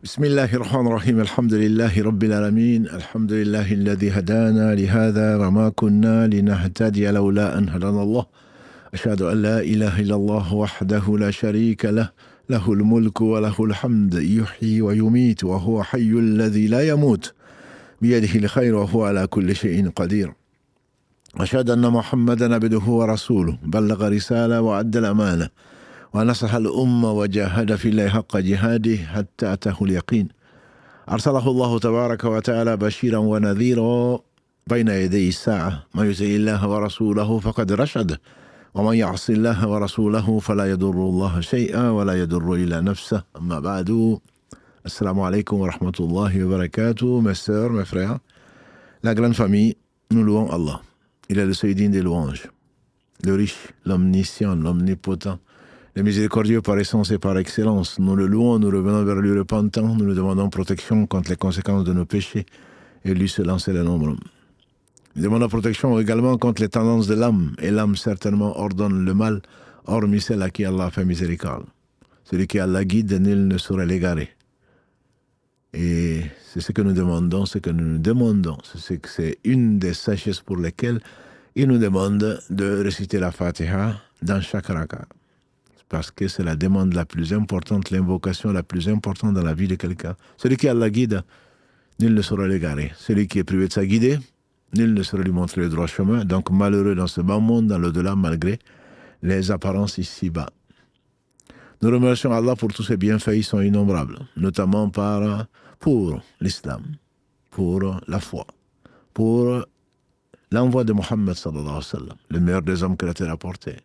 بسم الله الرحمن الرحيم الحمد لله رب العالمين الحمد لله الذي هدانا لهذا وما كنا لنهتدي لولا أن هدانا الله أشهد أن لا إله إلا الله وحده لا شريك له له الملك وله الحمد يحيي ويميت وهو حي الذي لا يموت بيده الخير وهو على كل شيء قدير أشهد أن محمدا عبده ورسوله بلغ رسالة وأدى الأمانة ونصح الأمة وجاهد في الله حق جهاده حتى أتاه اليقين أرسله الله تبارك وتعالى بشيرا ونذيرا بين يدي الساعة من يطع الله ورسوله فقد رشد ومن يعص الله ورسوله فلا يضر الله شيئا ولا يضر إلا نفسه أما بعد السلام عليكم ورحمة الله وبركاته. Mes sœurs, mes frères, la grande famille, nous louons Allah. Il est le Sayyidine des louanges, le riche, l'omniscient, l'omnipotent, le miséricordieux par essence et par excellence. Nous le louons, nous revenons vers lui repentant, nous lui demandons protection contre les conséquences de nos péchés et lui se lancer le nombre. Nous demandons protection également contre les tendances de l'âme, et l'âme certainement ordonne le mal, hormis celle à qui Allah fait miséricorde. Celui qui Allah guide, nul ne saurait l'égarer. Et c'est ce que nous demandons, c'est une des sagesses pour lesquelles il nous demande de réciter la Fatiha dans chaque raka. Parce que c'est la demande la plus importante, l'invocation la plus importante dans la vie de quelqu'un. Celui qui Allah guide, nul ne saura l'égarer. Celui qui est privé de sa guidée, nul ne saura lui montrer le droit chemin. Donc malheureux dans ce bas monde, dans l'au-delà, malgré les apparences ici-bas. Nous remercions Allah pour tous ses bienfaits, ils sont innombrables, notamment pour l'islam, pour la foi, pour l'envoi de Mohammed sallallahu alayhi wa sallam, le meilleur des hommes que la terre a porté.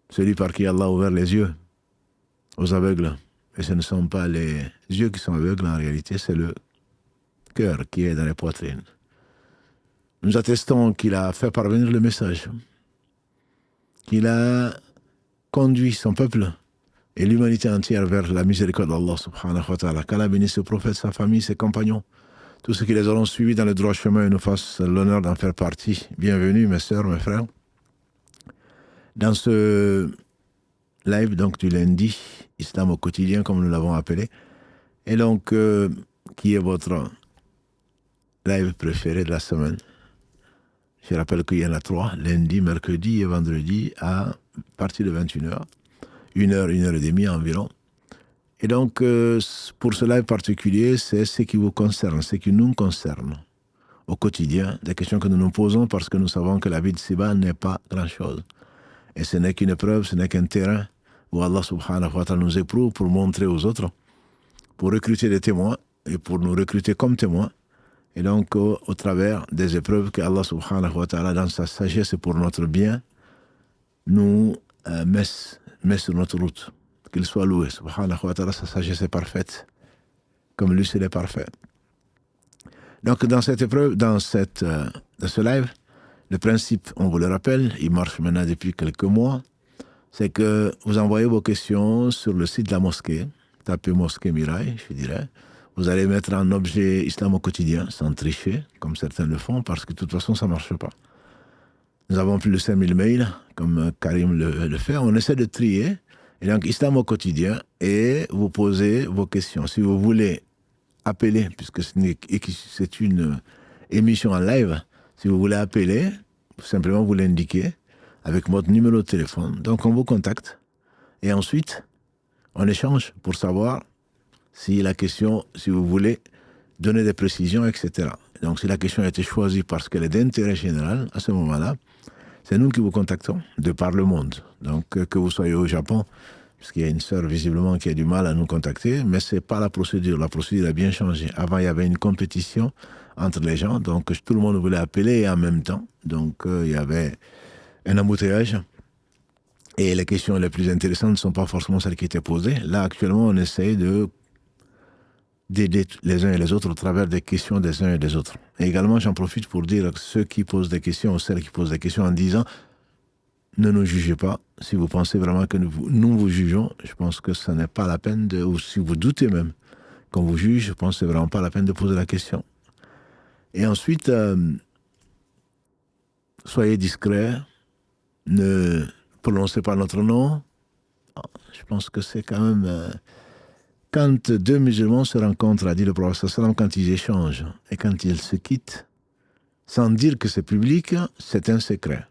Celui par qui Allah a ouvert les yeux aux aveugles. Et ce ne sont pas les yeux qui sont aveugles, en réalité, c'est le cœur qui est dans les poitrines. Nous attestons qu'il a fait parvenir le message, qu'il a conduit son peuple et l'humanité entière vers la miséricorde d'Allah subhanahu wa ta'ala. Qu'Allah bénisse ce prophète, sa famille, ses compagnons, tous ceux qui les auront suivis dans le droit chemin et nous fassent l'honneur d'en faire partie. Bienvenue, mes sœurs, mes frères, dans ce live donc du lundi, Islam au quotidien, comme nous l'avons appelé, et donc qui est votre live préféré de la semaine. Je rappelle qu'il y en a 3, lundi, mercredi et vendredi, à partir de 21h, 1h et demie environ. Et donc, pour ce live particulier, c'est ce qui vous concerne, ce qui nous concerne au quotidien, des questions que nous nous posons parce que nous savons que la vie de Siba n'est pas grand-chose. Et ce n'est qu'une épreuve, ce n'est qu'un terrain où Allah subhanahu wa ta'ala nous éprouve pour montrer aux autres, pour recruter des témoins et pour nous recruter comme témoins. Et donc, au travers des épreuves que Allah subhanahu wa ta'ala, dans sa sagesse et pour notre bien, nous met sur notre route. Qu'il soit loué. Subhanahu wa ta'ala, sa sagesse est parfaite, comme lui, c'est parfait. Donc, dans cette épreuve, dans ce live, le principe, on vous le rappelle, il marche maintenant depuis quelques mois, c'est que vous envoyez vos questions sur le site de la mosquée, tapez Mosquée Mirail, je dirais. Vous allez mettre un objet islam au quotidien, sans tricher, comme certains le font, parce que de toute façon, ça ne marche pas. Nous avons plus de 5000 mails, comme Karim le fait. On essaie de trier, et donc islam au quotidien, et vous posez vos questions. Si vous voulez appeler, puisque c'est une émission en live, si vous voulez appeler, simplement vous l'indiquez avec votre numéro de téléphone. Donc on vous contacte et ensuite on échange pour savoir si la question, si vous voulez donner des précisions, etc. Donc si la question a été choisie parce qu'elle est d'intérêt général, à ce moment-là, c'est nous qui vous contactons de par le monde. Donc que vous soyez au Japon, puisqu'il y a une sœur visiblement qui a du mal à nous contacter, mais ce n'est pas la procédure. La procédure a bien changé. Avant, il y avait une compétition entre les gens, donc tout le monde voulait appeler en même temps. Donc il y avait un embouteillage. Et les questions les plus intéressantes ne sont pas forcément celles qui étaient posées. Là, actuellement, on essaye d'aider les uns et les autres au travers des questions des uns et des autres. Et également, j'en profite pour dire à ceux qui posent des questions ou celles qui posent des questions en disant ne nous jugez pas. Si vous pensez vraiment que nous vous jugeons, je pense que ce n'est pas la peine ou si vous doutez même qu'on vous juge, je pense que ce n'est vraiment pas la peine de poser la question. Et ensuite, soyez discrets, ne prononcez pas notre nom. Je pense que c'est quand même Quand deux musulmans se rencontrent, a dit le prophète sallam, quand ils échangent et quand ils se quittent, sans dire que c'est public, c'est un secret.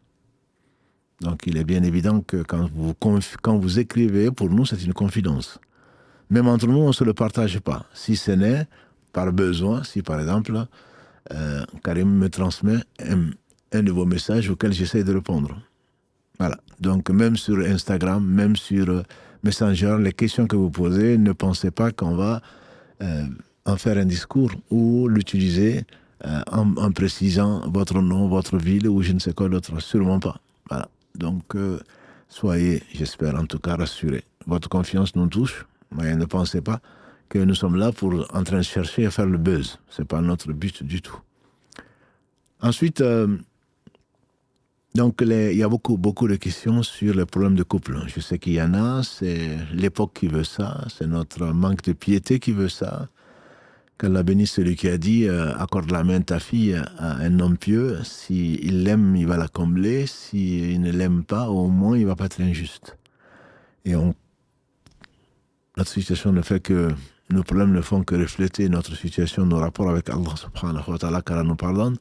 Donc il est bien évident que quand vous écrivez, pour nous c'est une confidence. Même entre nous, on ne se le partage pas. Si ce n'est par besoin, si par exemple, Karim me transmet un de vos messages auquel j'essaie de répondre. Voilà. Donc même sur Instagram, même sur Messenger, les questions que vous posez, ne pensez pas qu'on va en faire un discours ou l'utiliser en précisant votre nom, votre ville ou je ne sais quoi d'autre. Sûrement pas. Voilà. Donc soyez, j'espère en tout cas, rassurés. Votre confiance nous touche, mais ne pensez pas que nous sommes là pour en train de chercher à faire le buzz. Ce n'est pas notre but du tout. Ensuite, donc il y a beaucoup de questions sur les problèmes de couple. Je sais qu'il y en a, c'est l'époque qui veut ça, c'est notre manque de piété qui veut ça. Qu'Allah bénisse celui qui a dit accorde la main de ta fille à un homme pieux, s'il l'aime, il va la combler, s'il ne l'aime pas, au moins il ne va pas être injuste. Et notre situation ne fait que, nos problèmes ne font que refléter notre situation, nos rapports avec Allah subhanahu wa ta'ala, car nous pardonne.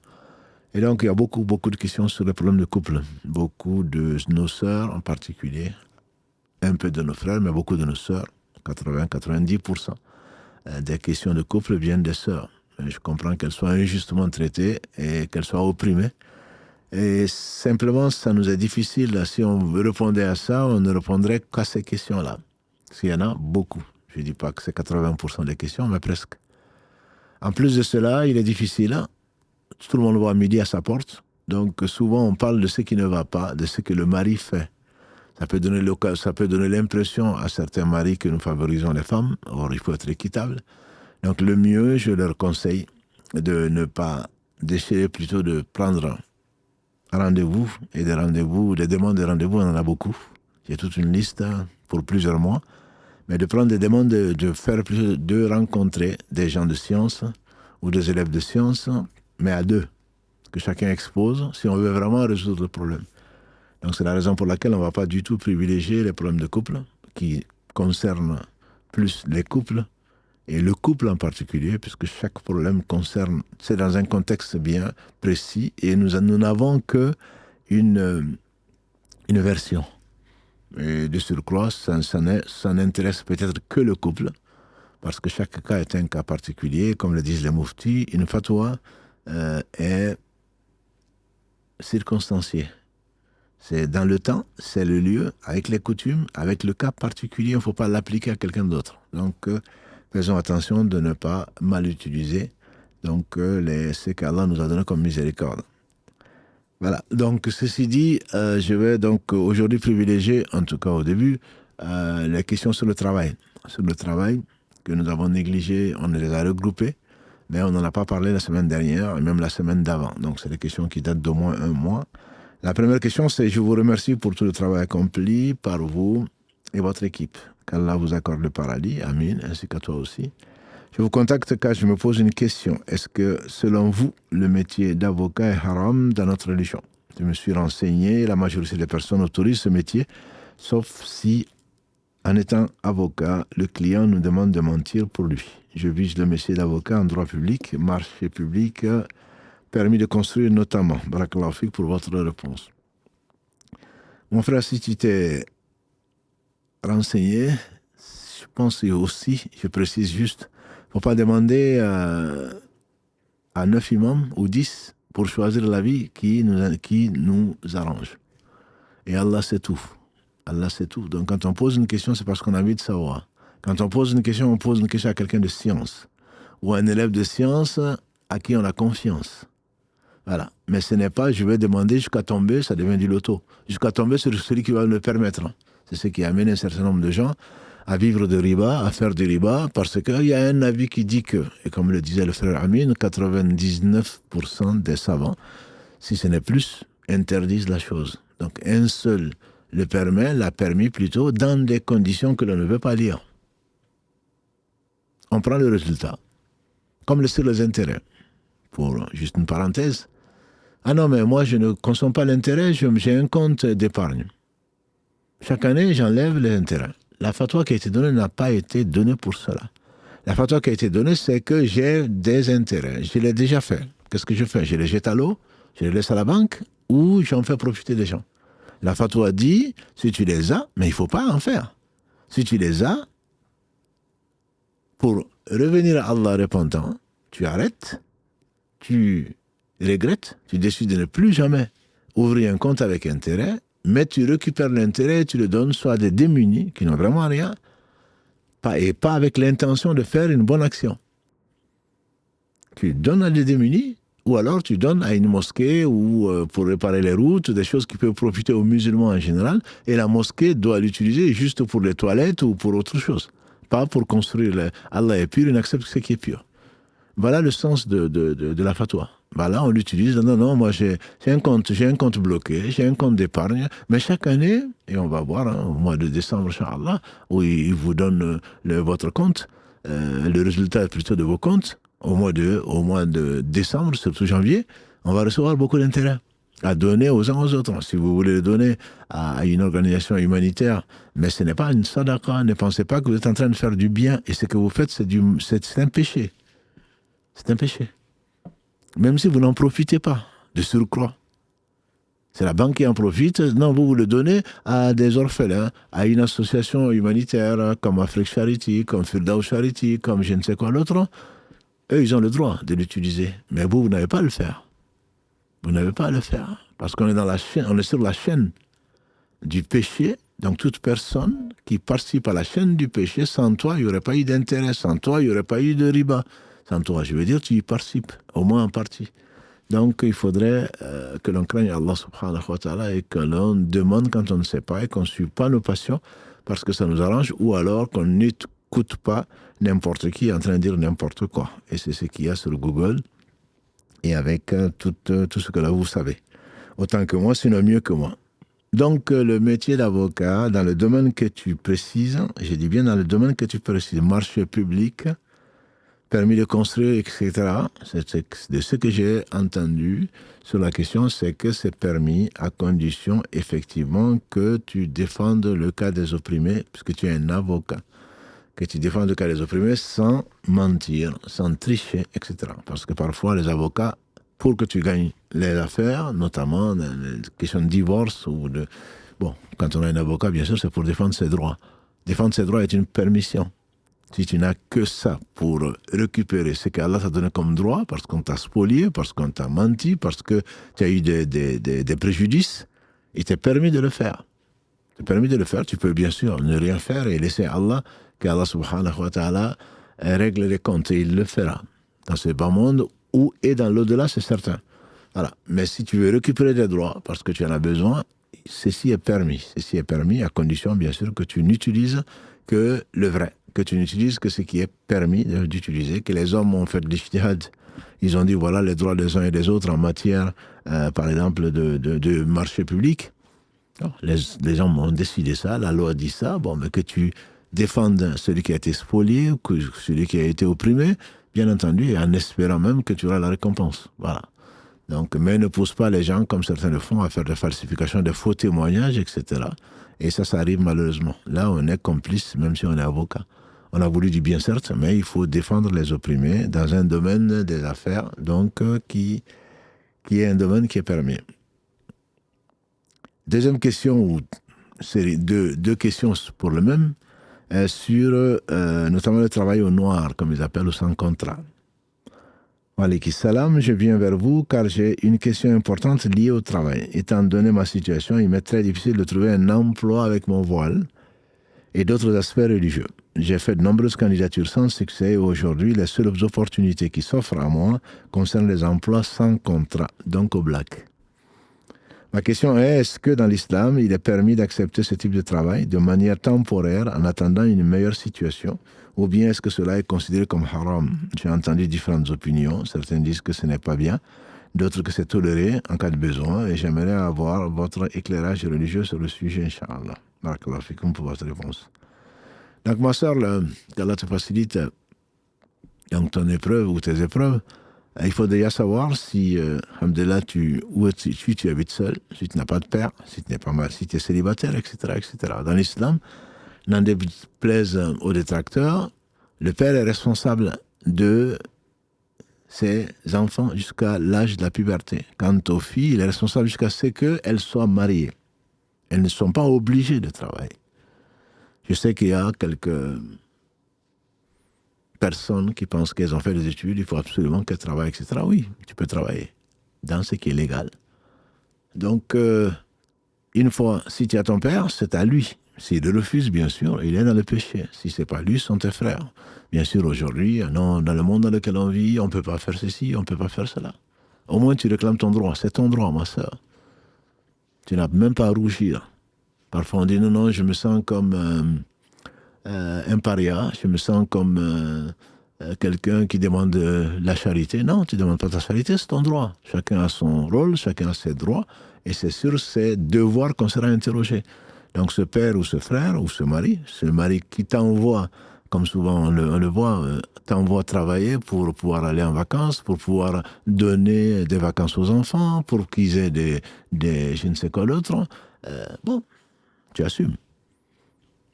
Et donc, il y a beaucoup de questions sur les problèmes de couple. Beaucoup de nos sœurs en particulier, un peu de nos frères, mais beaucoup de nos sœurs, 80-90% des questions de couple viennent des sœurs. Je comprends qu'elles soient injustement traitées et qu'elles soient opprimées. Et simplement, ça nous est difficile. Si on répondait à ça, on ne répondrait qu'à ces questions-là. Parce qu'il y en a beaucoup. Je ne dis pas que c'est 80% des questions, mais presque. En plus de cela, il est difficile. Tout le monde voit midi à sa porte. Donc souvent, on parle de ce qui ne va pas, de ce que le mari fait. Ça peut donner l'impression à certains maris que nous favorisons les femmes. Or, il faut être équitable. Donc le mieux, je leur conseille de ne pas déchirer, plutôt de prendre rendez-vous. Et des rendez-vous, des demandes de rendez-vous, on en a beaucoup. Il y a toute une liste pour plusieurs mois. Mais de prendre des demandes, de rencontrer des gens de science ou des élèves de science, mais à deux, que chacun expose, si on veut vraiment résoudre le problème. Donc c'est la raison pour laquelle on ne va pas du tout privilégier les problèmes de couple, qui concernent plus les couples, et le couple en particulier, puisque chaque problème concerne, c'est dans un contexte bien précis, et nous n'avons que une version. Et de surcroît, ça n'intéresse peut-être que le couple, parce que chaque cas est un cas particulier, comme le disent les mouftis, une fatwa est circonstanciée. C'est dans le temps, c'est le lieu, avec les coutumes, avec le cas particulier, il ne faut pas l'appliquer à quelqu'un d'autre. Donc, faisons attention de ne pas mal utiliser ce qu'Allah nous a donné comme miséricorde. Voilà, donc ceci dit, je vais donc aujourd'hui privilégier, en tout cas au début, les questions sur le travail. Sur le travail que nous avons négligé, on les a regroupées, mais on n'en a pas parlé la semaine dernière, et même la semaine d'avant. Donc c'est des questions qui datent d'au moins un mois. La première question, c'est: je vous remercie pour tout le travail accompli par vous et votre équipe. Qu'Allah vous accorde le paradis, amin, ainsi qu'à toi aussi. Je vous contacte car je me pose une question. Est-ce que, selon vous, le métier d'avocat est haram dans notre religion? Je me suis renseigné, la majorité des personnes autorisent ce métier, sauf si, en étant avocat, le client nous demande de mentir pour lui. Je vise le métier d'avocat en droit public, marché public, permis de construire notamment. Barakallahu fik pour votre réponse. Mon frère, si tu t'es renseigné, je pense aussi, je précise juste, il ne faut pas demander à 9 imams ou 10 pour choisir la vie qui nous arrange. Et Allah sait tout. Allah sait tout. Donc quand on pose une question, c'est parce qu'on a envie de savoir. Quand on pose une question à quelqu'un de science ou à un élève de science à qui on a confiance. Voilà. Mais ce n'est pas, je vais demander jusqu'à tomber, ça devient du loto. Jusqu'à tomber sur celui qui va me le permettre. C'est ce qui amène un certain nombre de gens à vivre de riba, à faire du riba, parce qu'il y a un avis qui dit que, et comme le disait le frère Amin, 99% des savants, si ce n'est plus, interdisent la chose. Donc un seul l'a permis plutôt, dans des conditions que l'on ne veut pas lire. On prend le résultat, comme sur les intérêts. Pour juste une parenthèse, ah non, mais moi je ne consomme pas l'intérêt, j'ai un compte d'épargne. Chaque année, j'enlève les intérêts. la fatwa qui a été donnée n'a pas été donnée pour cela. La fatwa qui a été donnée, c'est que j'ai des intérêts. Je l'ai déjà fait. Qu'est-ce que je fais? Je les jette à l'eau, je les laisse à la banque ou j'en fais profiter des gens. La fatwa dit, si tu les as, mais il ne faut pas en faire. Si tu les as, pour revenir à Allah repentant, tu arrêtes, tu regrettes, tu décides de ne plus jamais ouvrir un compte avec intérêt, mais tu récupères l'intérêt et tu le donnes soit à des démunis qui n'ont vraiment rien, et pas avec l'intention de faire une bonne action. Tu donnes à des démunis, ou alors tu donnes à une mosquée ou pour réparer les routes, des choses qui peuvent profiter aux musulmans en général, et la mosquée doit l'utiliser juste pour les toilettes ou pour autre chose, pas pour construire. Allah est pur, il n'accepte que ce qui est pur. Voilà le sens de la fatwa. Voilà, on l'utilise. Non, moi j'ai un compte bloqué, j'ai un compte d'épargne, mais chaque année, et on va voir au mois de décembre, Inch'Allah, où il vous donne votre compte, le résultat plutôt de vos comptes, au mois de décembre, surtout janvier, on va recevoir beaucoup d'intérêt à donner aux uns aux autres. Si vous voulez le donner à une organisation humanitaire, mais ce n'est pas une sadaqa, ne pensez pas que vous êtes en train de faire du bien, et ce que vous faites, c'est un péché. C'est un péché. Même si vous n'en profitez pas, de surcroît. C'est la banque qui en profite. Non, vous le donnez à des orphelins, à une association humanitaire comme Afrique Charity, comme Firdaus Charity, comme je ne sais quoi l'autre. Eux, ils ont le droit de l'utiliser. Mais vous n'avez pas à le faire. Vous n'avez pas à le faire. Parce qu'on est dans la chaîne, on est sur la chaîne du péché. Donc toute personne qui participe à la chaîne du péché, sans toi, il n'y aurait pas eu d'intérêt. Sans toi, il n'y aurait pas eu de riba. Sans toi, je veux dire, tu y participes, au moins en partie. Donc, il faudrait que l'on craigne Allah subhanahu wa ta'ala et que l'on demande quand on ne sait pas et qu'on ne suive pas nos passions parce que ça nous arrange, ou alors qu'on n'écoute pas n'importe qui en train de dire n'importe quoi. Et c'est ce qu'il y a sur Google et avec tout ce que là vous savez. Autant que moi, sinon mieux que moi. Donc, le métier d'avocat, dans le domaine que tu précises, je dis bien dans le domaine que tu précises, marché public, permis de construire, etc. De ce que j'ai entendu sur la question, c'est que c'est permis à condition, effectivement, que tu défendes le cas des opprimés, puisque tu es un avocat, que tu défends le cas des opprimés sans mentir, sans tricher, etc. Parce que parfois, les avocats, pour que tu gagnes les affaires, notamment les questions de divorce ou de... Bon, quand on a un avocat, bien sûr, c'est pour défendre ses droits. Défendre ses droits est une permission. Si tu n'as que ça pour récupérer ce qu'Allah t'a donné comme droit, parce qu'on t'a spolié, parce qu'on t'a menti, parce que tu as eu des préjudices, il t'est permis de le faire. Il t'est permis de le faire, tu peux bien sûr ne rien faire et laisser Allah, qu'Allah subhanahu wa ta'ala règle les comptes et il le fera. Dans ce bas monde ou et dans l'au-delà, c'est certain. Voilà. Mais si tu veux récupérer des droits, parce que tu en as besoin, ceci est permis. Ceci est permis à condition, bien sûr, que tu n'utilises que le vrai. Que tu n'utilises que ce qui est permis d'utiliser, que les hommes ont fait de l'ijtihad. Ils ont dit, voilà les droits des uns et des autres en matière, par exemple, de marché public. Non, les hommes ont décidé ça, la loi dit ça, bon, mais que tu défendes celui qui a été spolié, celui qui a été opprimé, bien entendu, et en espérant même que tu auras la récompense. Voilà. Donc, mais ne pousse pas les gens, comme certains le font, à faire des falsifications, des faux témoignages, etc. Et ça arrive malheureusement. Là, on est complice, même si on est avocat. On a voulu du bien, certes, mais il faut défendre les opprimés dans un domaine des affaires, donc qui est un domaine qui est permis. Deuxième question, ou série deux questions pour le même, sur notamment le travail au noir, comme ils appellent, ou sans contrat. Alaykoum salam, je viens vers vous car j'ai une question importante liée au travail. Étant donné ma situation, il m'est très difficile de trouver un emploi avec mon voile et d'autres aspects religieux. J'ai fait de nombreuses candidatures sans succès et aujourd'hui, les seules opportunités qui s'offrent à moi concernent les emplois sans contrat, donc au black. Ma question est, est-ce que dans l'islam, il est permis d'accepter ce type de travail de manière temporaire en attendant une meilleure situation, ou bien est-ce que cela est considéré comme haram? J'ai entendu différentes opinions, certains disent que ce n'est pas bien, d'autres que c'est toléré en cas de besoin, et j'aimerais avoir votre éclairage religieux sur le sujet, Inch'Allah. Barakallahu fikoum pour votre réponse. Donc ma soeur, qu'Allah te facilite donc ton épreuve ou tes épreuves, il faut déjà savoir si, alhamdoulilah, tu habites seul, si tu n'as pas de père, si tu n'es pas mal, si tu es célibataire, etc., etc. Dans l'islam, n'en déplaise aux détracteurs, le père est responsable de ses enfants jusqu'à l'âge de la puberté. Quant aux filles, il est responsable jusqu'à ce qu'elles soient mariées. Elles ne sont pas obligées de travailler. Je sais qu'il y a quelques personnes qui pensent qu'elles ont fait des études, il faut absolument qu'elles travaillent, etc. Oui, tu peux travailler dans ce qui est légal. Donc, une fois, si tu as ton père, c'est à lui. S'il le refuse, bien sûr, il est dans le péché. Si ce n'est pas lui, ce sont tes frères. Bien sûr, aujourd'hui, non, dans le monde dans lequel on vit, on ne peut pas faire ceci, on ne peut pas faire cela. Au moins, tu réclames ton droit. C'est ton droit, ma soeur. Tu n'as même pas à rougir. Parfois, on dit non, je me sens comme un paria, je me sens comme quelqu'un qui demande la charité. Non, tu ne demandes pas ta charité, c'est ton droit. Chacun a son rôle, chacun a ses droits, et c'est sur ses devoirs qu'on sera interrogé. Donc ce père ou ce frère ou ce mari qui t'envoie, comme souvent on le voit, t'envoie travailler pour pouvoir aller en vacances, pour pouvoir donner des vacances aux enfants, pour qu'ils aient des je ne sais quoi d'autre. Bon, tu assumes.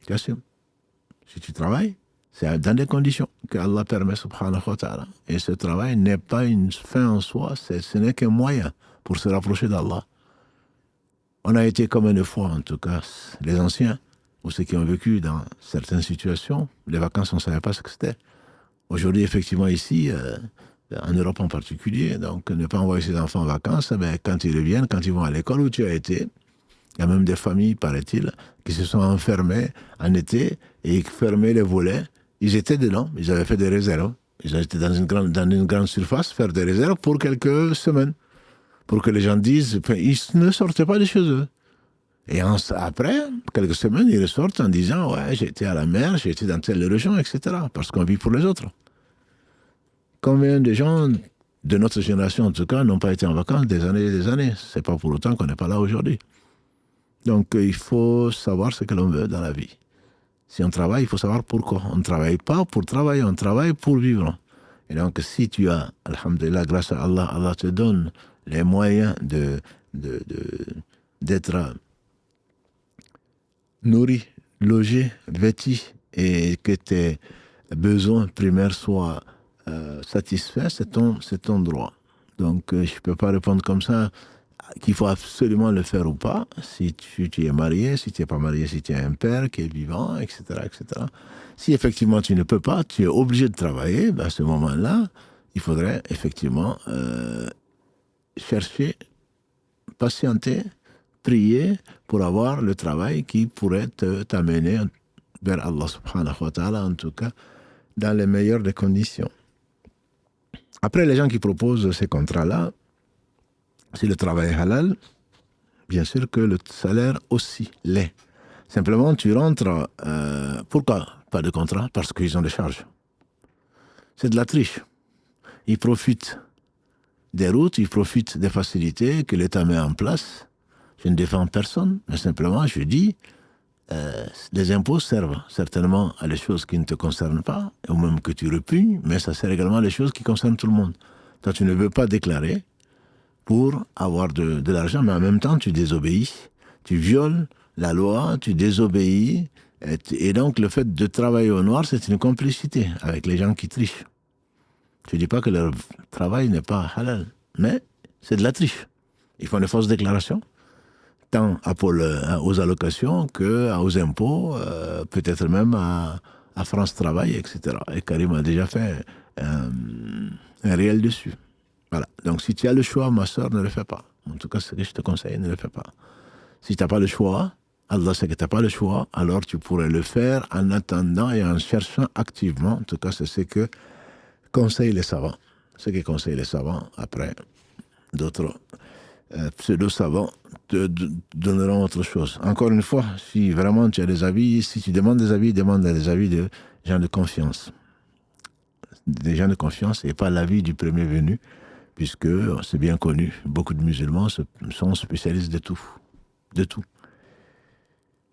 Tu assumes. Si tu travailles, c'est dans des conditions que Allah permet, subhanahu wa ta'ala. Et ce travail n'est pas une fin en soi, ce n'est qu'un moyen pour se rapprocher d'Allah. On a été comme une fois, en tout cas, les anciens, ou ceux qui ont vécu dans certaines situations, les vacances, on ne savait pas ce que c'était. Aujourd'hui, effectivement, ici, en Europe en particulier, donc ne pas envoyer ses enfants en vacances, ben, quand ils reviennent, quand ils vont à l'école où tu as été, il y a même des familles, paraît-il, qui se sont enfermées en été et fermé les volets. Ils étaient dedans, ils avaient fait des réserves. Ils étaient dans une grande surface, faire des réserves pour quelques semaines. Pour que les gens disent, ils ne sortaient pas de chez eux. Et après, quelques semaines, ils ressortent en disant, ouais, j'ai été à la mer, j'ai été dans telle région, etc. Parce qu'on vit pour les autres. Combien de gens de notre génération, en tout cas, n'ont pas été en vacances des années et des années. C'est pas pour autant qu'on n'est pas là aujourd'hui. Donc, il faut savoir ce que l'on veut dans la vie. Si on travaille, il faut savoir pourquoi. On ne travaille pas pour travailler, on travaille pour vivre. Et donc, si tu as, alhamdulillah, grâce à Allah, Allah te donne les moyens d'être nourri, logé, vêtu, et que tes besoins primaires soient satisfaits, c'est ton droit. Donc, je ne peux pas répondre comme ça qu'il faut absolument le faire ou pas, si tu es marié, si tu n'es pas marié, si tu as un père qui est vivant, etc., etc. Si effectivement tu ne peux pas, tu es obligé de travailler, ben à ce moment-là, il faudrait effectivement chercher, patienter, prier pour avoir le travail qui pourrait t'amener vers Allah subhanahu wa ta'ala, en tout cas, dans les meilleures des conditions. Après, les gens qui proposent ces contrats-là, si le travail est halal, bien sûr que le salaire aussi l'est. Simplement, tu rentres... pourquoi pas de contrat? Parce qu'ils ont des charges. C'est de la triche. Ils profitent des routes, ils profitent des facilités que l'État met en place. Je ne défends personne, mais simplement, je dis, les impôts servent certainement à des choses qui ne te concernent pas, ou même que tu repugnes, mais ça sert également à des choses qui concernent tout le monde. Toi, tu ne veux pas déclarer pour avoir de l'argent, mais en même temps, tu désobéis. Tu violes la loi, tu désobéis. Et donc, le fait de travailler au noir, c'est une complicité avec les gens qui trichent. Je ne dis pas que leur travail n'est pas halal, mais c'est de la triche. Ils font des fausses déclarations, tant aux allocations qu'aux impôts, peut-être même à France Travail, etc. Et Karim a déjà fait un réel dessus. Voilà. Donc, si tu as le choix, ma soeur, ne le fais pas. En tout cas, ce que je te conseille, ne le fais pas. Si tu n'as pas le choix, Allah sait que tu n'as pas le choix, alors tu pourrais le faire en attendant et en cherchant activement. En tout cas, c'est ce que conseillent les savants. Ce que conseillent les savants, après, d'autres pseudo-savants te donneront autre chose. Encore une fois, si vraiment tu as des avis, si tu demandes des avis, demande des avis de gens de confiance. Des gens de confiance et pas l'avis du premier venu, puisque c'est bien connu, beaucoup de musulmans sont spécialistes de tout. De tout.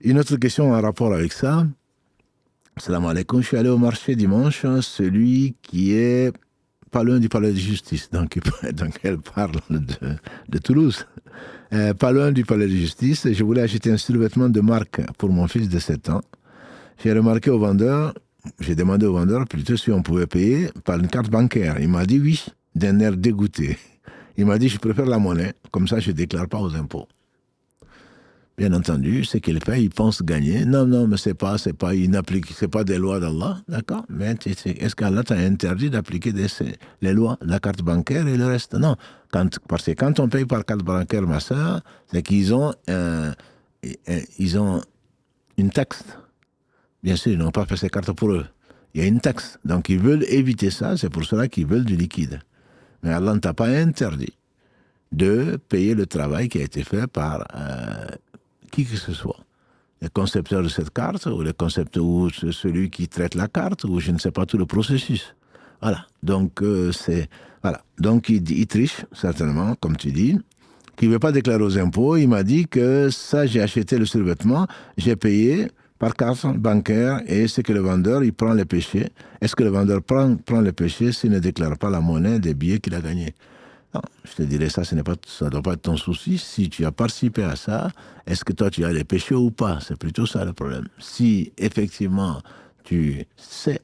Une autre question en rapport avec ça. Salam alaikum, je suis allé au marché dimanche, celui qui est pas loin du palais de justice, donc elle parle de Toulouse. Pas loin du palais de justice, je voulais acheter un survêtement de marque pour mon fils de 7 ans. J'ai remarqué au vendeur, j'ai demandé au vendeur plutôt si on pouvait payer par une carte bancaire. Il m'a dit oui, d'un air dégoûté. Il m'a dit, je préfère la monnaie, comme ça je ne déclare pas aux impôts. Bien entendu, ce qu'il fait, il pense gagner. Non, non, mais il n'applique, c'est pas des lois d'Allah, d'accord? Mais est-ce qu'Allah t'a interdit d'appliquer les lois, la carte bancaire et le reste? Non. Parce que quand on paye par carte bancaire, ma soeur, c'est qu'ils ont, ils ont une taxe. Bien sûr, ils n'ont pas fait ces cartes pour eux. Il y a une taxe. Donc, ils veulent éviter ça. C'est pour cela qu'ils veulent du liquide. Mais Allah ne t'a pas interdit de payer le travail qui a été fait par qui que ce soit. Le concepteur de cette carte, ou le concepteur, ou celui qui traite la carte, ou je ne sais pas, tout le processus. Voilà. Donc, voilà. Donc, il triche, certainement, comme tu dis, qu'il ne veut pas déclarer aux impôts. Il m'a dit que ça, j'ai acheté le survêtement, j'ai payé par carte bancaire, et c'est que le vendeur, il prend les péchés. Est-ce que le vendeur prend les péchés s'il ne déclare pas la monnaie des billets qu'il a gagnés? Non, je te dirais, ça ne doit pas être ton souci. Si tu as participé à ça, est-ce que toi tu as les péchés ou pas? C'est plutôt ça le problème. Si effectivement tu sais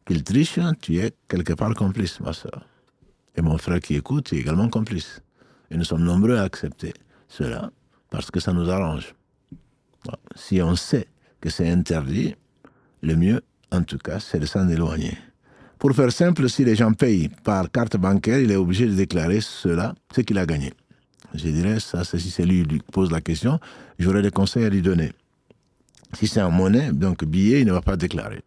qu'il triche, tu es quelque part complice, ma soeur. Et mon frère qui écoute est également complice. Et nous sommes nombreux à accepter cela parce que ça nous arrange. Bon, si on sait que c'est interdit, le mieux, en tout cas, c'est de s'en éloigner. Pour faire simple, si les gens payent par carte bancaire, il est obligé de déclarer cela, ce qu'il a gagné. Je dirais, ça, si c'est lui qui pose la question, j'aurais des conseils à lui donner. Si c'est en monnaie, donc billet, il ne va pas déclarer.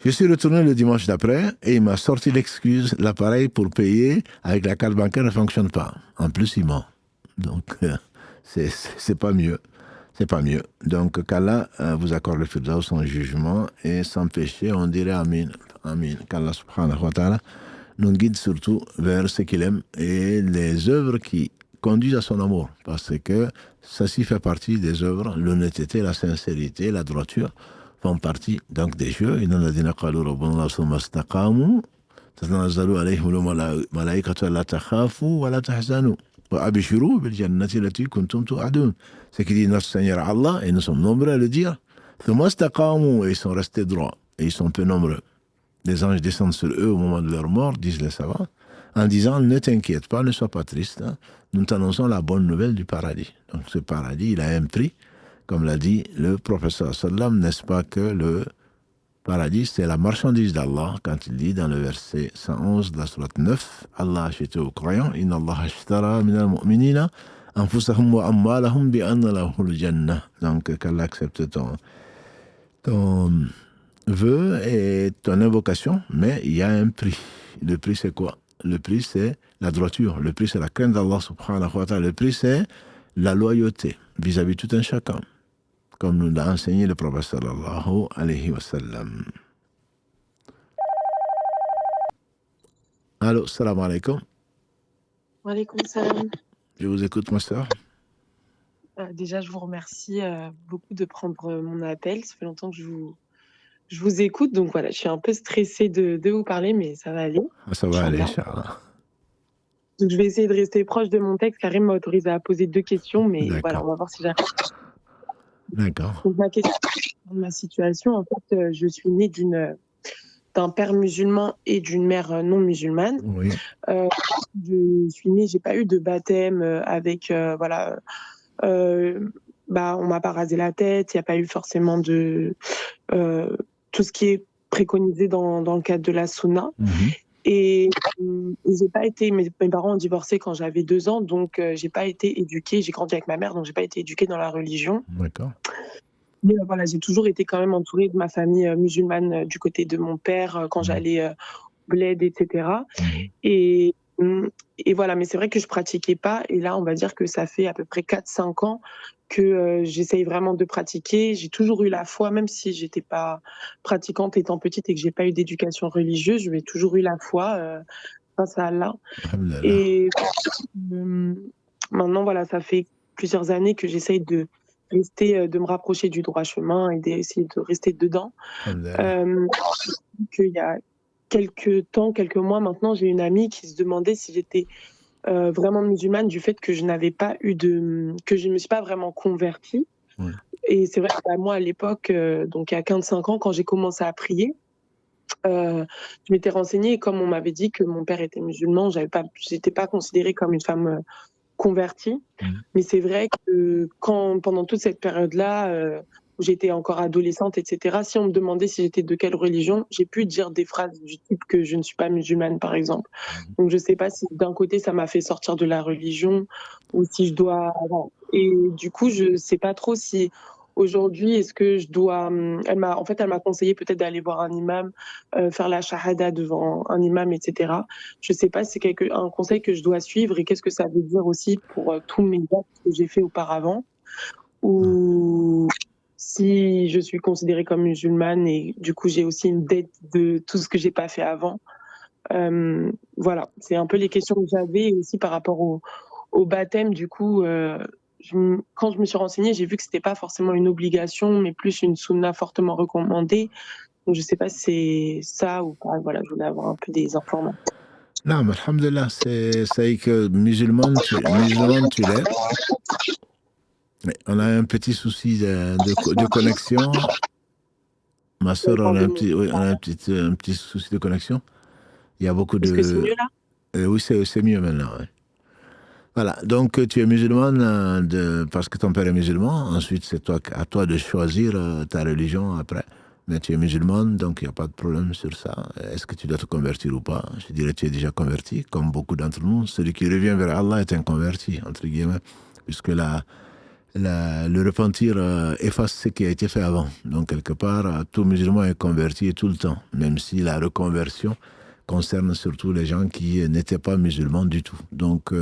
Je suis retourné le dimanche d'après et il m'a sorti l'excuse, l'appareil pour payer avec la carte bancaire ne fonctionne pas. En plus, il ment. Donc, c'est pas mieux. C'est pas mieux. Donc, qu'Allah vous accorde le firdaus sans jugement et sans péché, on dirait Amin. Amin. Qu'Allah subhanahu wa ta'ala nous guide surtout vers ce qu'il aime et les œuvres qui conduisent à son amour. Parce que ça s'y fait partie des œuvres, l'honnêteté, la sincérité, la droiture font partie donc des jeux. إن الذين قالوا ربنا الله ثم استقاموا تتنزل عليهم الملائكة ألا تخافوا ولا تحزنوا وأبشروا بالجنة التي كنتم توعدون. C'est qui dit notre Seigneur Allah, et nous sommes nombreux à le dire. ثم استقاموا, et ils sont restés droits, et ils sont peu nombreux. Les anges descendent sur eux au moment de leur mort, disent les savants, en disant, ne t'inquiète pas, ne sois pas triste, hein. Nous t'annonçons la bonne nouvelle du paradis. Donc ce paradis, il a un prix, comme l'a dit le professeur sallam, n'est-ce pas que le paradis, c'est la marchandise d'Allah, quand il dit dans le verset 111 de la sourate 9, Allah a acheté aux croyants, inna Allah ashtara minal mu'minina anfusahum wa amwalahum bi anna lahul jannah. Donc qu'Allah accepte ton vœu et ton invocation, mais il y a un prix. Le prix, c'est quoi? Le prix, c'est la droiture. Le prix, c'est la crainte d'Allah subhanahu wa ta'ala. Le prix, c'est la loyauté vis-à-vis tout un chacun, comme nous l'a enseigné le prophète sallallahu alayhi wa sallam. Allô, salam alaikum. Wa alaykoum salam. Je vous écoute, ma soeur. Déjà, je vous remercie beaucoup de prendre mon appel. Ça fait longtemps que je vous écoute, donc voilà, je suis un peu stressée de vous parler, mais ça va aller. Ça va aller, Inch'Allah. Donc, je vais essayer de rester proche de mon texte. Karim m'a autorisé à poser 2 questions, mais voilà, on va voir si j'arrive. D'accord. Donc, ma situation, en fait, je suis née d'un père musulman et d'une mère non musulmane. Oui. Je suis née, j'ai pas eu de baptême avec, voilà, on m'a pas rasé la tête, il n'y a pas eu forcément de tout ce qui est préconisé dans le cadre de la Sunna. Et j'ai pas été, mes parents ont divorcé quand j'avais 2 ans, donc j'ai pas été éduquée, j'ai grandi avec ma mère, donc j'ai pas été éduquée dans la religion. D'accord. Mais voilà, j'ai toujours été quand même entourée de ma famille musulmane du côté de mon père quand j'allais au bled, etc. Et voilà, mais c'est vrai que je pratiquais pas. Et là, on va dire que ça fait à peu près 4-5 ans que j'essaye vraiment de pratiquer. J'ai toujours eu la foi, même si j'étais pas pratiquante étant petite et que j'ai pas eu d'éducation religieuse, j'ai toujours eu la foi grâce à Allah. Et maintenant, voilà, ça fait plusieurs années que j'essaye de me rapprocher du droit chemin et d'essayer de rester dedans. Qu'il y a quelques mois maintenant, j'ai une amie qui se demandait si j'étais vraiment musulmane du fait que je n'avais pas eu que je ne me suis pas vraiment convertie. Et c'est vrai que bah, moi, à l'époque, donc à 15-5 ans, quand j'ai commencé à prier, je m'étais renseignée et comme on m'avait dit que mon père était musulman, j'étais pas considérée comme une femme convertie. Mais c'est vrai que pendant toute cette période-là, où j'étais encore adolescente, etc., si on me demandait si j'étais de quelle religion, j'ai pu dire des phrases du type que je ne suis pas musulmane, par exemple. Donc je sais pas si d'un côté ça m'a fait sortir de la religion ou si je dois. Et du coup, je sais pas trop si aujourd'hui est-ce que je dois. Elle m'a conseillé peut-être d'aller voir un imam, faire la shahada devant un imam, etc. Je sais pas si c'est un conseil que je dois suivre et qu'est-ce que ça veut dire aussi pour tous mes actes que j'ai fait auparavant, ou si je suis considérée comme musulmane et du coup j'ai aussi une dette de tout ce que j'ai pas fait avant. Voilà, c'est un peu les questions que j'avais et aussi par rapport au baptême. Du coup, quand je me suis renseignée, j'ai vu que c'était pas forcément une obligation, mais plus une sunna fortement recommandée. Donc je sais pas si c'est ça ou pas. Voilà, je voulais avoir un peu des informations. Non, mais alhamdulillah, c'est que musulman, tu l'es. Mais on a un petit souci de connexion. Ma soeur, on a un petit souci de connexion. Il y a beaucoup de. Est-ce que c'est mieux là? Oui, c'est mieux maintenant. Ouais. Voilà, donc tu es musulmane parce que ton père est musulman. Ensuite, c'est à toi de choisir ta religion après. Mais tu es musulmane, donc il n'y a pas de problème sur ça. Est-ce que tu dois te convertir ou pas? Je dirais que tu es déjà converti, comme beaucoup d'entre nous. Celui qui revient vers Allah est un converti, entre guillemets, puisque le repentir efface ce qui a été fait avant. Donc, quelque part, tout musulman est converti tout le temps, même si la reconversion concerne surtout les gens qui n'étaient pas musulmans du tout. Donc,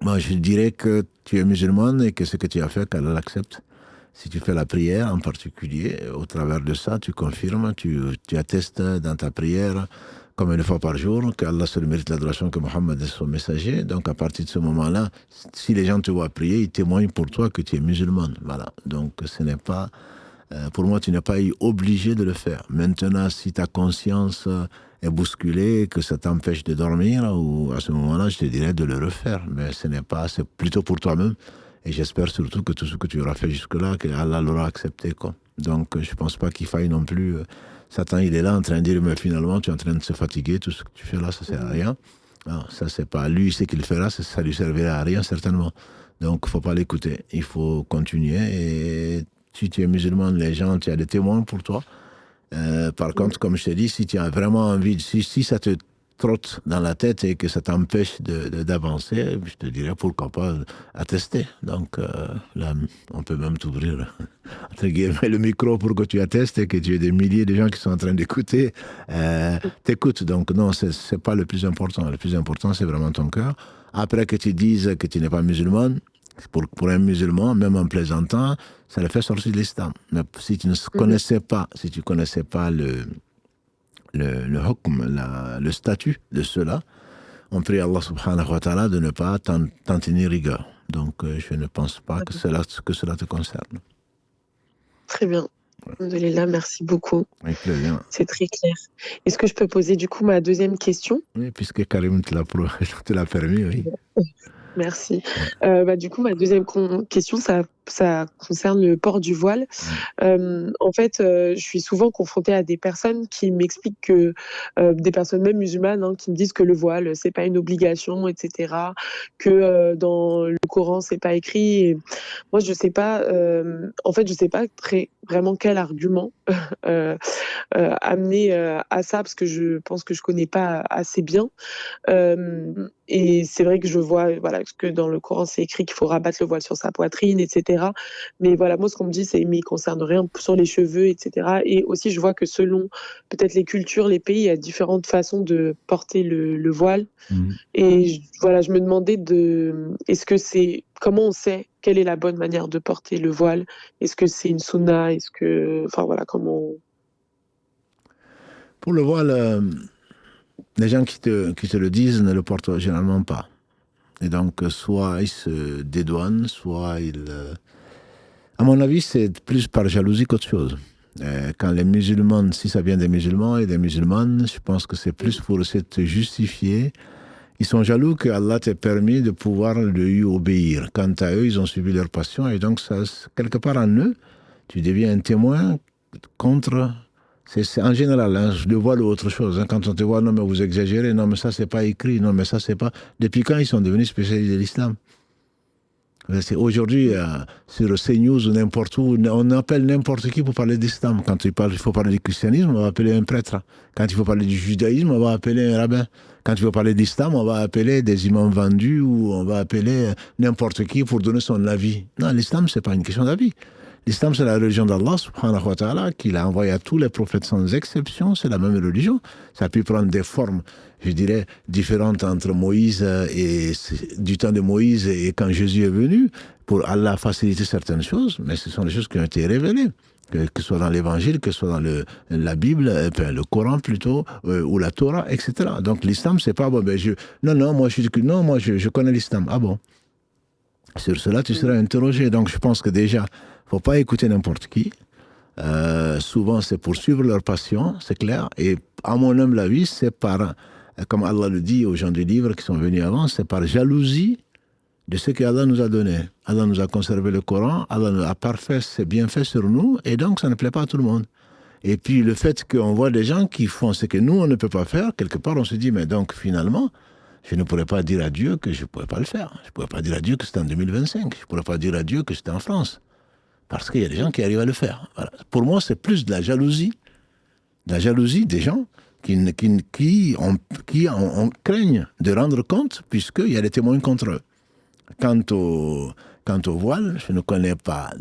moi, je dirais que tu es musulmane et que ce que tu as fait, qu'Allah l'accepte. Si tu fais la prière en particulier, au travers de ça, tu confirmes, tu attestes dans ta prière, comme une fois par jour, qu'Allah seul mérite l'adoration, que Mohammed est son messager. Donc, à partir de ce moment-là, si les gens te voient prier, ils témoignent pour toi que tu es musulmane. Voilà. Donc, ce n'est pas. Pour moi, tu n'es pas obligé de le faire. Maintenant, si ta conscience est bousculée, que ça t'empêche de dormir, ou à ce moment-là, je te dirais de le refaire. Mais ce n'est pas, c'est plutôt pour toi-même. Et j'espère surtout que tout ce que tu auras fait jusque-là, que Allah l'aura accepté, quoi. Donc, je ne pense pas qu'il faille non plus. Satan, il est là en train de dire, mais finalement, tu es en train de se fatiguer, tout ce que tu fais là, ça ne sert à rien. Non, ça, c'est pas lui, c'est qu'il fera, ça lui servira à rien, certainement. Donc, il ne faut pas l'écouter. Il faut continuer. Et si tu es musulman, les gens, tu as des témoins pour toi. Par contre, comme je t'ai dit, si tu as vraiment envie, si ça te trotte dans la tête et que ça t'empêche d'avancer, je te dirais pourquoi pas attester. Donc là, on peut même t'ouvrir entre guillemets le micro pour que tu attestes et que tu aies des milliers de gens qui sont en train d'écouter. T'écoutes. Donc non, c'est pas le plus important. Le plus important, c'est vraiment ton cœur. Après que tu dises que tu n'es pas musulman, pour un musulman, même en plaisantant, ça le fait sortir de l'islam. Mais si tu ne connaissais pas, si tu connaissais pas le hukm, le statut de cela, on prie Allah subhanahu wa ta'ala de ne pas t'en tenir rigueur. Donc, je ne pense pas que cela te concerne. Très bien. Alhamdoulilah, merci beaucoup. Avec plaisir. C'est très clair. Est-ce que je peux poser du coup ma deuxième question? Oui, puisque Karim te l'a permis, oui. Merci. Du coup, ma deuxième question, ça concerne le port du voile. En fait, je suis souvent confrontée à des personnes qui m'expliquent que, des personnes même musulmanes, hein, qui me disent que le voile, c'est pas une obligation, etc., que dans le Coran, c'est pas écrit. Et moi, je sais pas, en fait, je sais pas vraiment quel argument amener à ça, parce que je pense que je connais pas assez bien. Et c'est vrai que je vois, voilà, que dans le Coran, c'est écrit qu'il faut rabattre le voile sur sa poitrine, etc. Mais voilà, moi, ce qu'on me dit, c'est, mais il concerne rien sur les cheveux, etc. Et aussi, je vois que selon peut-être les cultures, les pays, il y a différentes façons de porter le voile. Et voilà, je me demandais comment on sait quelle est la bonne manière de porter le voile? Est-ce que c'est une sunna? Enfin voilà, comment... Pour le voile, les gens qui te le disent ne le portent généralement pas. Et donc, soit ils se dédouanent, soit ils... À mon avis, c'est plus par jalousie qu'autre chose. Quand les musulmans, si ça vient des musulmans et des musulmanes, je pense que c'est plus pour essayer de te justifier Ils sont jaloux que Allah t'ait permis de pouvoir lui obéir. Quant à eux, ils ont suivi leur passion et donc ça, quelque part en eux, tu deviens un témoin contre... C'est en général, hein, le voile ou autre chose. Hein, quand on te voit, non mais vous exagérez, non mais ça c'est pas écrit, non mais ça c'est pas... Depuis quand ils sont devenus spécialistes de l'islam? Aujourd'hui, sur CNews ou n'importe où, on appelle n'importe qui pour parler d'islam. Quand il faut parler du christianisme, on va appeler un prêtre. Quand il faut parler du judaïsme, on va appeler un rabbin. Quand il faut parler d'islam, on va appeler des imams vendus ou on va appeler n'importe qui pour donner son avis. Non, l'islam, c'est pas une question d'avis. L'islam, c'est la religion d'Allah, subhanahu wa ta'ala, qu'il a envoyé à tous les prophètes sans exception. C'est la même religion. Ça a pu prendre des formes, je dirais, différentes entre Moïse et du temps de Moïse et quand Jésus est venu, pour Allah faciliter certaines choses, mais ce sont des choses qui ont été révélées. Que ce soit dans l'évangile, que ce soit dans la Bible, le Coran plutôt, ou la Torah, etc. Donc l'islam, c'est pas, bon, ben moi je connais l'islam. Ah bon? Sur cela, tu seras interrogé. Donc je pense que déjà, faut pas écouter n'importe qui. Souvent, c'est pour suivre leur passion, c'est clair. Et à mon humble avis, c'est par, comme Allah le dit aux gens du livre qui sont venus avant, c'est par jalousie de ce qu'Allah nous a donné. Allah nous a conservé le Coran, Allah a parfait ses bienfaits sur nous, et donc ça ne plaît pas à tout le monde. Et puis le fait qu'on voit des gens qui font ce que nous, on ne peut pas faire, quelque part on se dit, mais donc finalement, je ne pourrais pas dire à Dieu que je ne pourrais pas le faire. Je ne pourrais pas dire à Dieu que c'est en 2025. Je ne pourrais pas dire à Dieu que c'était en France. Parce qu'il y a des gens qui arrivent à le faire. Voilà. Pour moi, c'est plus de la jalousie. De la jalousie des gens qui craignent de rendre compte, puisqu'il y a des témoins contre eux. Quant au voile, je ne connais pas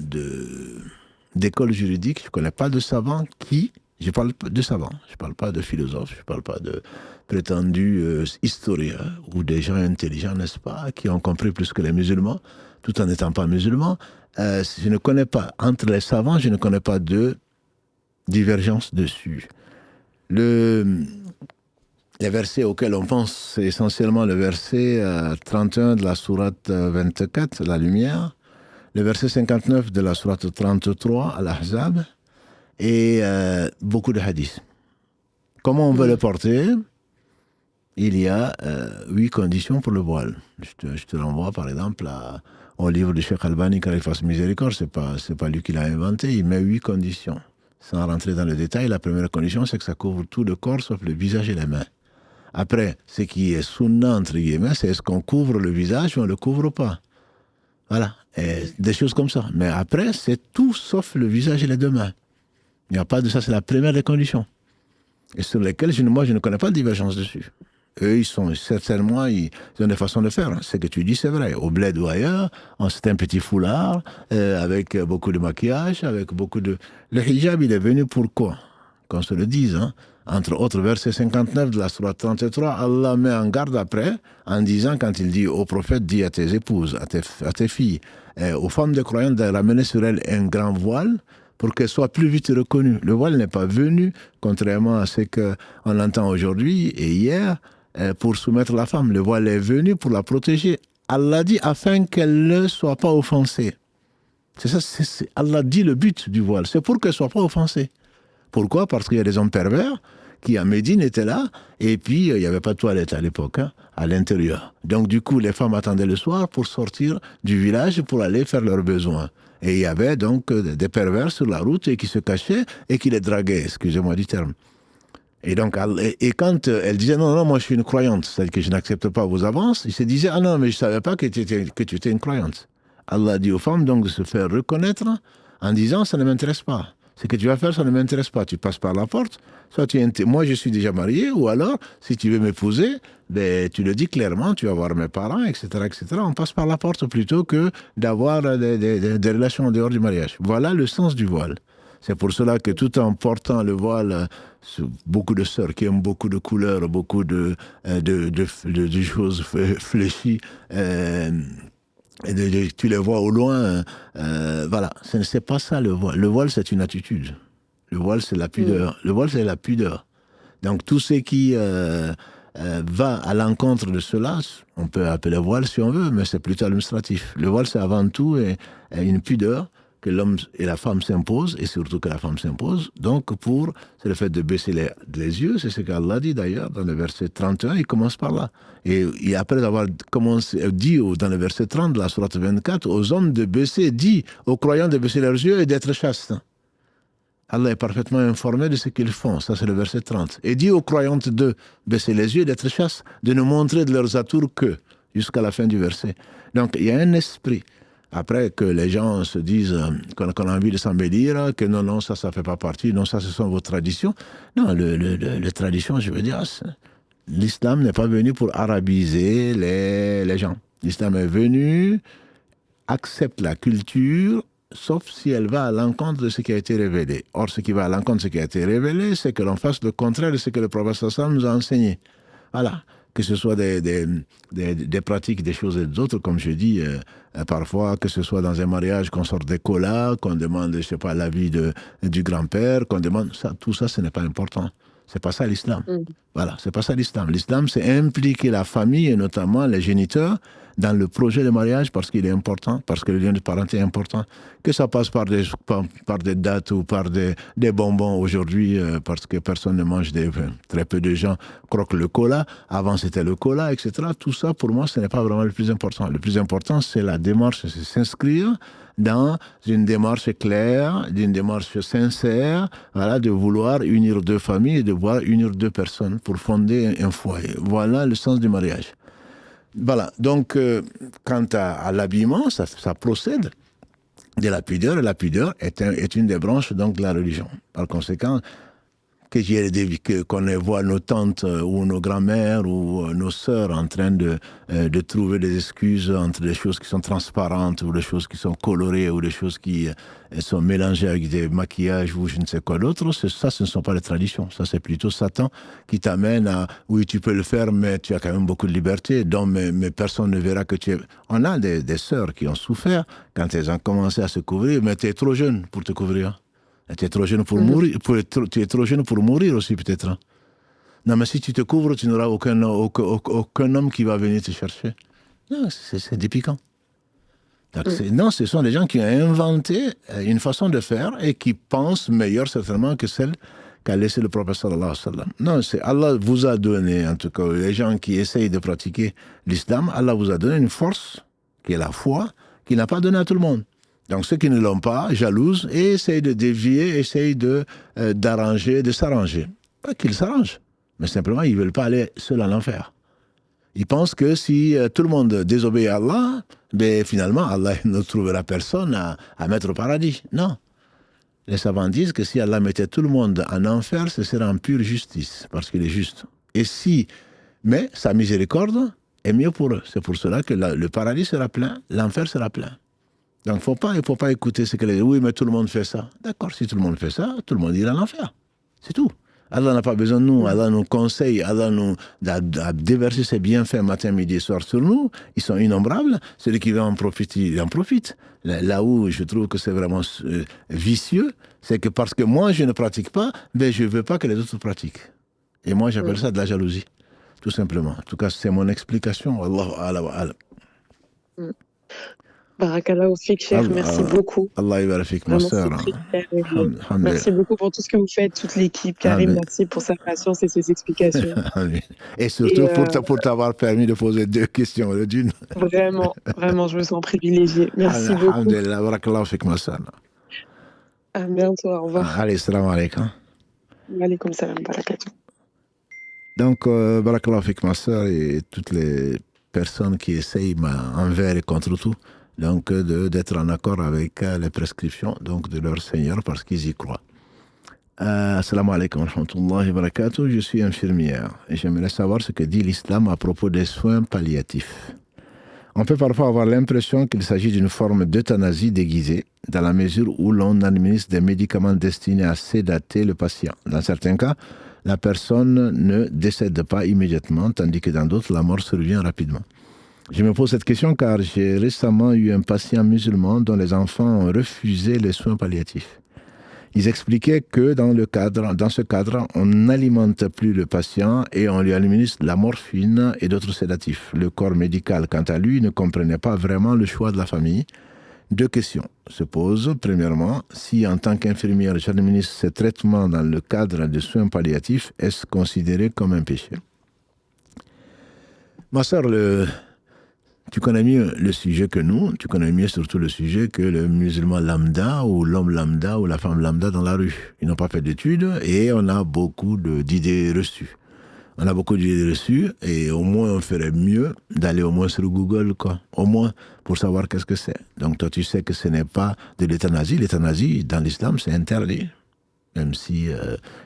d'école juridique, je ne connais pas de savants qui... Je parle de savants, je ne parle pas de philosophes, je ne parle pas de prétendus historiens ou des gens intelligents, n'est-ce pas, qui ont compris plus que les musulmans, tout en n'étant pas musulmans. Je ne connais pas, entre les savants, je ne connais pas de divergence dessus. Les versets auxquels on pense, c'est essentiellement le verset 31 de la sourate 24, la lumière, le verset 59 de la sourate 33, Al-Ahzab, et beaucoup de hadiths. Comment on veut le porter? Il y a 8 conditions pour le voile. Je te renvoie par exemple au livre de Cheikh Albani, qu'Allah fasse miséricorde, c'est pas lui qui l'a inventé, il met 8 conditions. Sans rentrer dans le détail, la première condition, c'est que ça couvre tout le corps sauf le visage et les mains. Après, ce qui est sunna, entre guillemets, c'est est-ce qu'on couvre le visage ou on ne le couvre pas. Voilà, et des choses comme ça. Mais après, c'est tout sauf le visage et les deux mains. Il n'y a pas de ça, c'est la première des conditions. Et sur lesquelles, moi, je ne connais pas de divergence dessus. Eux, ils sont certainement, ils ont des façons de faire. Ce que tu dis, c'est vrai. Au bled ou ailleurs, c'est un petit foulard, avec beaucoup de maquillage, avec beaucoup de... Le hijab, il est venu pour quoi? Qu'on se le dise, hein. Entre autres, verset 59 de la sourate 33, Allah met en garde après, en disant, quand il dit au prophète, dis à tes épouses, à tes filles, aux femmes de croyants, de ramener sur elles un grand voile, pour qu'elle soit plus vite reconnue. Le voile n'est pas venu, contrairement à ce qu'on entend aujourd'hui et hier, pour soumettre la femme. Le voile est venu pour la protéger. Allah dit afin qu'elle ne soit pas offensée. C'est ça, Allah dit le but du voile, c'est pour qu'elle ne soit pas offensée. Pourquoi? Parce qu'il y a des hommes pervers qui, à Médine, étaient là, et puis il n'y avait pas de toilette à l'époque, hein, à l'intérieur. Donc du coup, les femmes attendaient le soir pour sortir du village pour aller faire leurs besoins. Et il y avait donc des pervers sur la route et qui se cachaient et qui les draguaient, excusez-moi du terme. Et donc, et quand elle disait non, moi je suis une croyante, c'est-à-dire que je n'accepte pas vos avances, il se disait ah non, mais je ne savais pas que tu étais une croyante. Allah dit aux femmes donc de se faire reconnaître en disant ça ne m'intéresse pas. Ce que tu vas faire, ça ne m'intéresse pas. Tu passes par la porte, soit moi je suis déjà marié, ou alors, si tu veux m'épouser, ben, tu le dis clairement, tu vas voir mes parents, etc., etc. On passe par la porte plutôt que d'avoir des relations en dehors du mariage. Voilà le sens du voile. C'est pour cela que tout en portant le voile, beaucoup de sœurs qui aiment beaucoup de couleurs, beaucoup de choses fléchies, tu les vois au loin, voilà. C'est pas ça le voile. Le voile, c'est une attitude. Le voile, c'est la pudeur. Le voile, c'est la pudeur. Donc, tout ce qui va à l'encontre de cela, on peut appeler voile si on veut, mais c'est plutôt administratif. Le voile, c'est avant tout une pudeur que l'homme et la femme s'imposent, et surtout que la femme s'impose. Donc, c'est le fait de baisser les yeux, c'est ce qu'Allah dit d'ailleurs dans le verset 31, il commence par là. Et après avoir dit dans le verset 30 de la sourate 24, aux hommes de baisser, dit aux croyants de baisser leurs yeux et d'être chastes. Allah est parfaitement informé de ce qu'ils font, ça c'est le verset 30. Et dit aux croyantes de baisser les yeux et d'être chastes, de ne montrer de leurs atours que, jusqu'à la fin du verset. Donc, il y a un esprit. Après que les gens se disent qu'on a envie de s'embellir, que non, ça ne fait pas partie, non, ça, ce sont vos traditions. Non, les traditions, je veux dire, l'islam n'est pas venu pour arabiser les gens. L'islam est venu, accepte la culture, sauf si elle va à l'encontre de ce qui a été révélé. Or, ce qui va à l'encontre de ce qui a été révélé, c'est que l'on fasse le contraire de ce que le prophète sallallahu nous a enseigné. Voilà. Que ce soit des pratiques, des choses et d'autres, comme je dis, parfois, que ce soit dans un mariage, qu'on sorte des colas, qu'on demande, je sais pas, l'avis du grand-père, qu'on demande, ça, tout ça, ce n'est pas important. C'est pas ça l'islam. Voilà, c'est pas ça l'islam. L'islam, c'est impliquer la famille, et notamment les géniteurs, dans le projet de mariage, parce qu'il est important, parce que le lien de parenté est important. Que ça passe par des dates ou par des bonbons aujourd'hui, parce que personne ne mange, très peu de gens croquent le cola. Avant, c'était le cola, etc. Tout ça, pour moi, ce n'est pas vraiment le plus important. Le plus important, c'est la démarche, c'est s'inscrire dans une démarche claire, d'une démarche sincère, voilà, de vouloir unir deux familles et de vouloir unir deux personnes pour fonder un foyer. Voilà le sens du mariage. Voilà, donc quant à l'habillement, ça procède de la pudeur, et la pudeur est une des branches donc, de la religion. Par conséquent, qu'on voit nos tantes ou nos grands-mères ou nos sœurs en train de trouver des excuses entre des choses qui sont transparentes ou des choses qui sont colorées ou des choses qui sont mélangées avec des maquillages ou je ne sais quoi d'autre, ça, ce ne sont pas les traditions. Ça, c'est plutôt Satan qui t'amène à, oui, tu peux le faire, mais tu as quand même beaucoup de liberté, donc, mais personne ne verra que tu es... On a des sœurs qui ont souffert quand elles ont commencé à se couvrir, mais tu es trop jeune pour te couvrir. Tu es trop jeune pour mourir, tu es trop jeune pour mourir aussi peut-être. Non, mais si tu te couvres, tu n'auras aucun homme qui va venir te chercher. Non, c'est dépiquant. Non, ce sont des gens qui ont inventé une façon de faire et qui pensent meilleure certainement que celle qu'a laissé le prophète sallallahu alayhi wa sallam. Non, Allah vous a donné, en tout cas, les gens qui essayent de pratiquer l'islam, Allah vous a donné une force, qui est la foi, qu'il n'a pas donnée à tout le monde. Donc ceux qui ne l'ont pas, jalousent et essayent de dévier, essayent d'arranger, de s'arranger. Pas qu'ils s'arrangent, mais simplement ils ne veulent pas aller seuls en enfer. Ils pensent que si tout le monde désobéit à Allah, ben, finalement Allah ne trouvera personne à mettre au paradis. Non. Les savants disent que si Allah mettait tout le monde en enfer, ce serait en pure justice, parce qu'il est juste. Mais sa miséricorde est mieux pour eux. C'est pour cela que le paradis sera plein, l'enfer sera plein. Donc, il ne faut pas écouter ce que les... Oui, mais tout le monde fait ça. D'accord, si tout le monde fait ça, tout le monde ira à l'enfer. C'est tout. Allah n'a pas besoin de nous. Allah nous conseille, Allah nous a déversé ses bienfaits matin, midi et soir sur nous. Ils sont innombrables. Celui qui veut en profiter, il en profite. Là où je trouve que c'est vraiment vicieux, c'est que parce que moi, je ne pratique pas, ben, je ne veux pas que les autres pratiquent. Et moi, j'appelle ça de la jalousie. Tout simplement. En tout cas, c'est mon explication. Wallahu a'lam wa a'lam. Barakallahu fik, Cheikh, merci beaucoup. Allah yabarak fik, ma sœur. Merci beaucoup pour tout ce que vous faites, toute l'équipe. Karim, merci pour sa patience et ses explications. Et surtout pour t'avoir permis de poser 2 questions d'une. Vraiment, je me sens privilégiée. Merci beaucoup. Alhamdulillah, barakallahu fik, ma sœur. À bientôt, au revoir. Allez, salam alaikum. Alaikum salam, barakatuh. Donc, barakallahu fik, ma sœur, et toutes les personnes qui essayent envers et contre tout, donc d'être en accord avec les prescriptions donc, de leur Seigneur parce qu'ils y croient. Assalamu alaikum wa rahmatullahi wa barakatuh. Je suis infirmière et j'aimerais savoir ce que dit l'islam à propos des soins palliatifs. On peut parfois avoir l'impression qu'il s'agit d'une forme d'euthanasie déguisée, dans la mesure où l'on administre des médicaments destinés à sédater le patient. Dans certains cas, la personne ne décède pas immédiatement, tandis que dans d'autres, la mort survient rapidement. Je me pose cette question car j'ai récemment eu un patient musulman dont les enfants ont refusé les soins palliatifs. Ils expliquaient que dans ce cadre, on n'alimente plus le patient et on lui administre la morphine et d'autres sédatifs. Le corps médical, quant à lui, ne comprenait pas vraiment le choix de la famille Deux questions se posent. Premièrement, si en tant qu'infirmière, j'administre ces traitements dans le cadre de soins palliatifs, est-ce considéré comme un péché? Ma sœur, tu connais mieux le sujet que nous, tu connais mieux surtout le sujet que le musulman lambda ou l'homme lambda ou la femme lambda dans la rue. Ils n'ont pas fait d'études et on a beaucoup d'idées reçues. On a beaucoup d'idées reçues et au moins on ferait mieux d'aller au moins sur Google, quoi. Au moins pour savoir qu'est-ce que c'est. Donc toi tu sais que ce n'est pas de l'euthanasie. L'euthanasie dans l'islam c'est interdit. Même si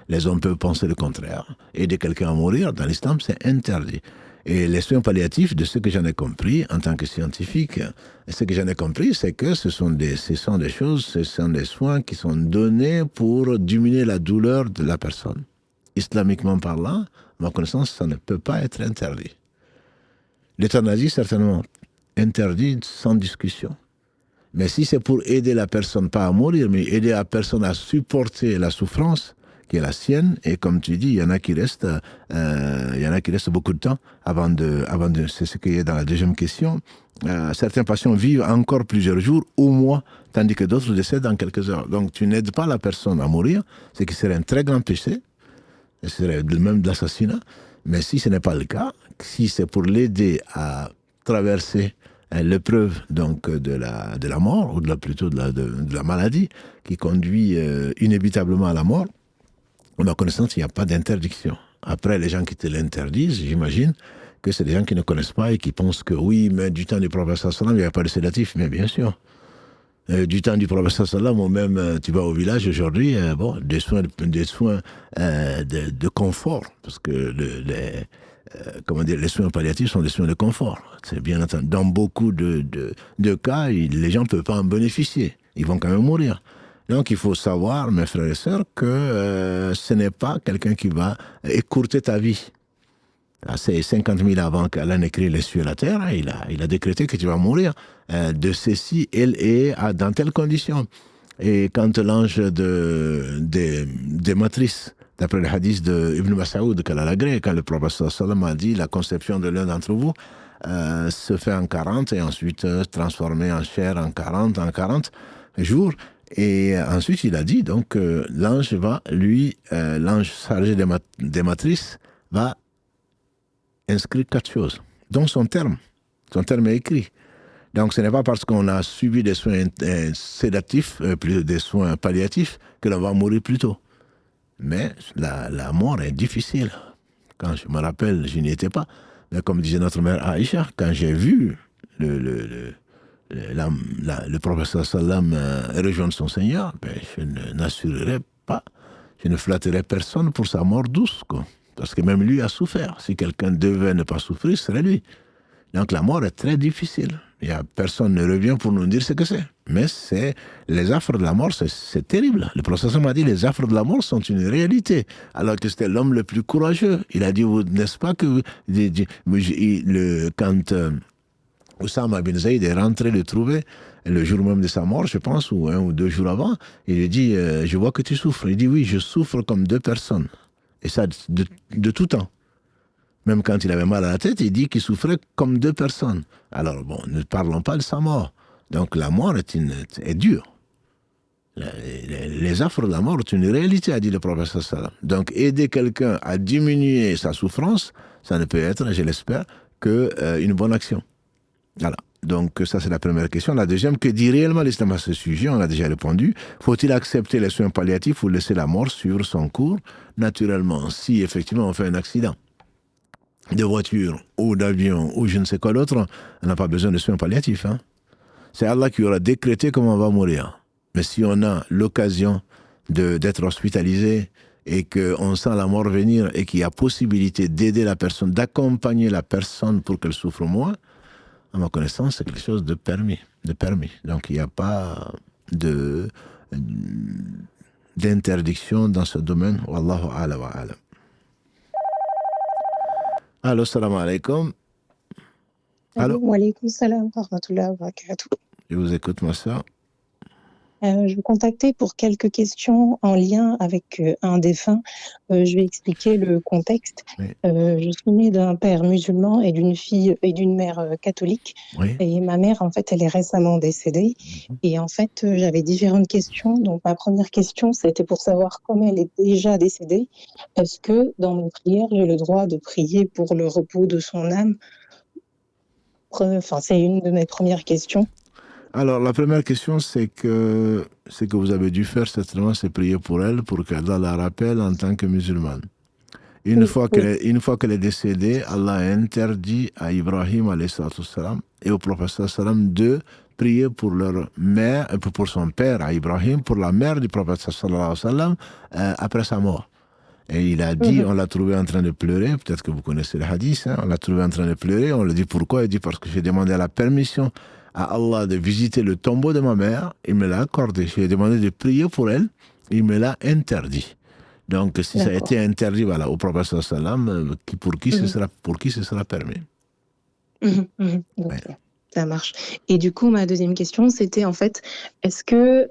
les hommes peuvent penser le contraire. Aider quelqu'un à mourir dans l'islam c'est interdit. Et les soins palliatifs, de ce que j'en ai compris en tant que scientifique, ce que j'en ai compris, c'est que ce sont des soins qui sont donnés pour diminuer la douleur de la personne. Islamiquement parlant, à ma connaissance, ça ne peut pas être interdit. L'euthanasie, certainement, interdit sans discussion. Mais si c'est pour aider la personne, pas à mourir, mais aider la personne à supporter la souffrance qui est la sienne, et comme tu dis, il y en a qui restent beaucoup de temps avant de c'est ce qui est dans la deuxième question. Certains patients vivent encore plusieurs jours ou mois, tandis que d'autres décèdent en quelques heures. Donc tu n'aides pas la personne à mourir, ce qui serait un très grand péché, ce serait même de l'assassinat. Mais si ce n'est pas le cas, si c'est pour l'aider à traverser l'épreuve donc de la mort, ou plutôt de la maladie, qui conduit inévitablement à la mort, à ma connaissance, il n'y a pas d'interdiction. Après, les gens qui te l'interdisent, j'imagine que c'est des gens qui ne connaissent pas et qui pensent que oui, mais du temps du prophète sallam, il n'y avait pas de sédatif. Mais bien sûr, du temps du prophète sallam, ou même tu vas au village aujourd'hui, des soins de confort, parce que les soins palliatifs sont des soins de confort. C'est bien entendu. Dans beaucoup de cas, les gens ne peuvent pas en bénéficier. Ils vont quand même mourir. Donc il faut savoir, mes frères et sœurs, que ce n'est pas quelqu'un qui va écourter ta vie. C'est 50 000 avant qu'Allah n'écrit les cieux et la terre, il a décrété que tu vas mourir de ceci et dans telles conditions. Et quand l'ange des matrices, d'après le hadith d'Ibn Mas'ud, quand le prophète sallam a dit la conception de l'un d'entre vous se fait en 40 et ensuite transformée en chair en 40 jours. Et ensuite, il a dit, donc, l'ange chargé des matrices va inscrire 4 choses, dont son terme. Son terme est écrit. Donc, ce n'est pas parce qu'on a subi des soins sédatifs, des soins palliatifs, que l'on va mourir plus tôt. Mais la mort est difficile. Quand je me rappelle, je n'y étais pas. Mais comme disait notre mère Aïcha, quand j'ai vu le professeur Sallam rejoindre son Seigneur, je n'assurerai pas, je ne flatterai personne pour sa mort douce, quoi. Parce que même lui a souffert. Si quelqu'un devait ne pas souffrir, ce serait lui. Donc la mort est très difficile. Personne ne revient pour nous dire ce que c'est. Mais les affres de la mort, c'est terrible. Le professeur m'a dit, les affres de la mort sont une réalité. Alors que c'était l'homme le plus courageux. Il a dit, n'est-ce pas que quand Oussama bin Zayd est rentré le trouver, le jour même de sa mort, je pense, ou 1 ou 2 jours avant, il lui dit, je vois que tu souffres. Il dit, oui, je souffre comme 2 personnes. Et ça, de tout temps. Même quand il avait mal à la tête, il dit qu'il souffrait comme 2 personnes. Alors, bon, ne parlons pas de sa mort. Donc, la mort est dure. Les affres de la mort sont une réalité, a dit le professeur Sallam. Donc, aider quelqu'un à diminuer sa souffrance, ça ne peut être, je l'espère, qu'une bonne action. Voilà. Donc, ça, c'est la première question. La deuxième, que dit réellement l'islam à ce sujet? On a déjà répondu. Faut-il accepter les soins palliatifs ou laisser la mort suivre son cours naturellement, si effectivement on fait un accident de voiture ou d'avion ou je ne sais quoi d'autre, on n'a pas besoin de soins palliatifs. Hein. C'est Allah qui aura décrété comment on va mourir. Mais si on a l'occasion d'être hospitalisé et qu'on sent la mort venir et qu'il y a possibilité d'aider la personne, d'accompagner la personne pour qu'elle souffre moins, à ma connaissance, c'est quelque chose de permis. Donc il n'y a pas d'interdiction dans ce domaine. Wallahu a'lam wa a'lam. Allô, salam alaikum. Allô. Wa alaykoum salam wa rahmatullahi wa barakatuh. Je vous écoute, ma soeur. Je vous contactais pour quelques questions en lien avec un défunt. Je vais expliquer le contexte. Oui. Je suis née d'un père musulman et d'une fille et d'une mère catholique. Oui. Et ma mère, en fait, elle est récemment décédée. Et en fait, j'avais différentes questions. Donc, ma première question, c'était pour savoir comment elle est déjà décédée. Est-ce que dans mes prières, j'ai le droit de prier pour le repos de son âme? Enfin, c'est une de mes premières questions. Alors, la première question, c'est que ce que vous avez dû faire, certainement, c'est prier pour elle, pour qu'Allah la rappelle en tant que musulmane. Une fois qu'elle est décédée, Allah a interdit à Ibrahim alayhi salam, et au prophète sallam de prier pour leur mère, pour son père, à Ibrahim, pour la mère du prophète sallam, après sa mort. Et il a dit, on l'a trouvé en train de pleurer, peut-être que vous connaissez le hadith, hein, on l'a trouvé en train de pleurer, on lui dit pourquoi, il dit parce que j'ai demandé la permission à Allah de visiter le tombeau de ma mère, il me l'a accordé. J'ai demandé de prier pour elle, il me l'a interdit. Donc si ça a été interdit voilà, au prophète sallam, pour qui ce sera permis. Ouais. Ça marche. Et du coup, ma deuxième question, c'était en fait, est-ce que,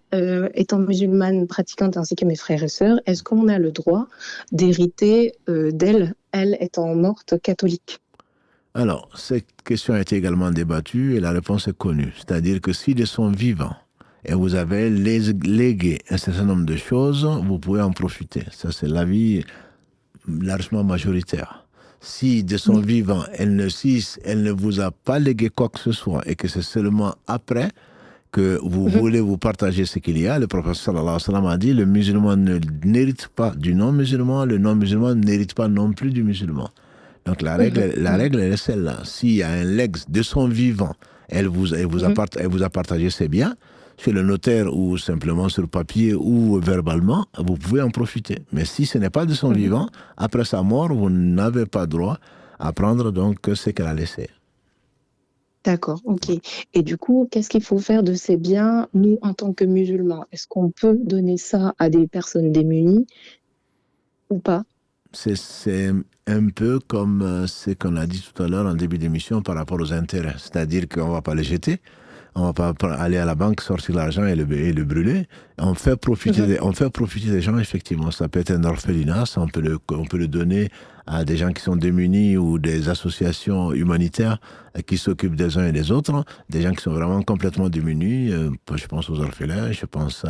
étant musulmane pratiquante ainsi que mes frères et sœurs, est-ce qu'on a le droit d'hériter d'elle, elle étant morte catholique? Alors, cette question a été également débattue et la réponse est connue. C'est-à-dire que si de son vivant et vous avez légué un certain nombre de choses, vous pouvez en profiter. Ça, c'est l'avis largement majoritaire. Si de son vivant, elle ne vous a pas légué quoi que ce soit et que c'est seulement après que vous voulez vous partager ce qu'il y a, le prophète sallallahu alayhi wa sallam a dit, le musulman n'hérite pas du non-musulman, le non-musulman n'hérite pas non plus du musulman. Donc la règle elle est celle-là. S'il y a un legs de son vivant, elle vous a partagé ses biens, chez le notaire ou simplement sur papier ou verbalement, vous pouvez en profiter. Mais si ce n'est pas de son vivant, après sa mort, vous n'avez pas droit à prendre donc ce qu'elle a laissé. D'accord, ok. Et du coup, qu'est-ce qu'il faut faire de ces biens, nous, en tant que musulmans? Est-ce qu'on peut donner ça à des personnes démunies ou pas? C'est un peu comme ce qu'on a dit tout à l'heure en début d'émission par rapport aux intérêts. C'est-à-dire qu'on ne va pas les jeter, on ne va pas aller à la banque, sortir l'argent et le brûler. On fait profiter des gens, effectivement. Ça peut être un orphelinat, on peut le donner à des gens qui sont démunis ou des associations humanitaires qui s'occupent des uns et des autres, des gens qui sont vraiment complètement démunis. Je pense aux orphelins, je pense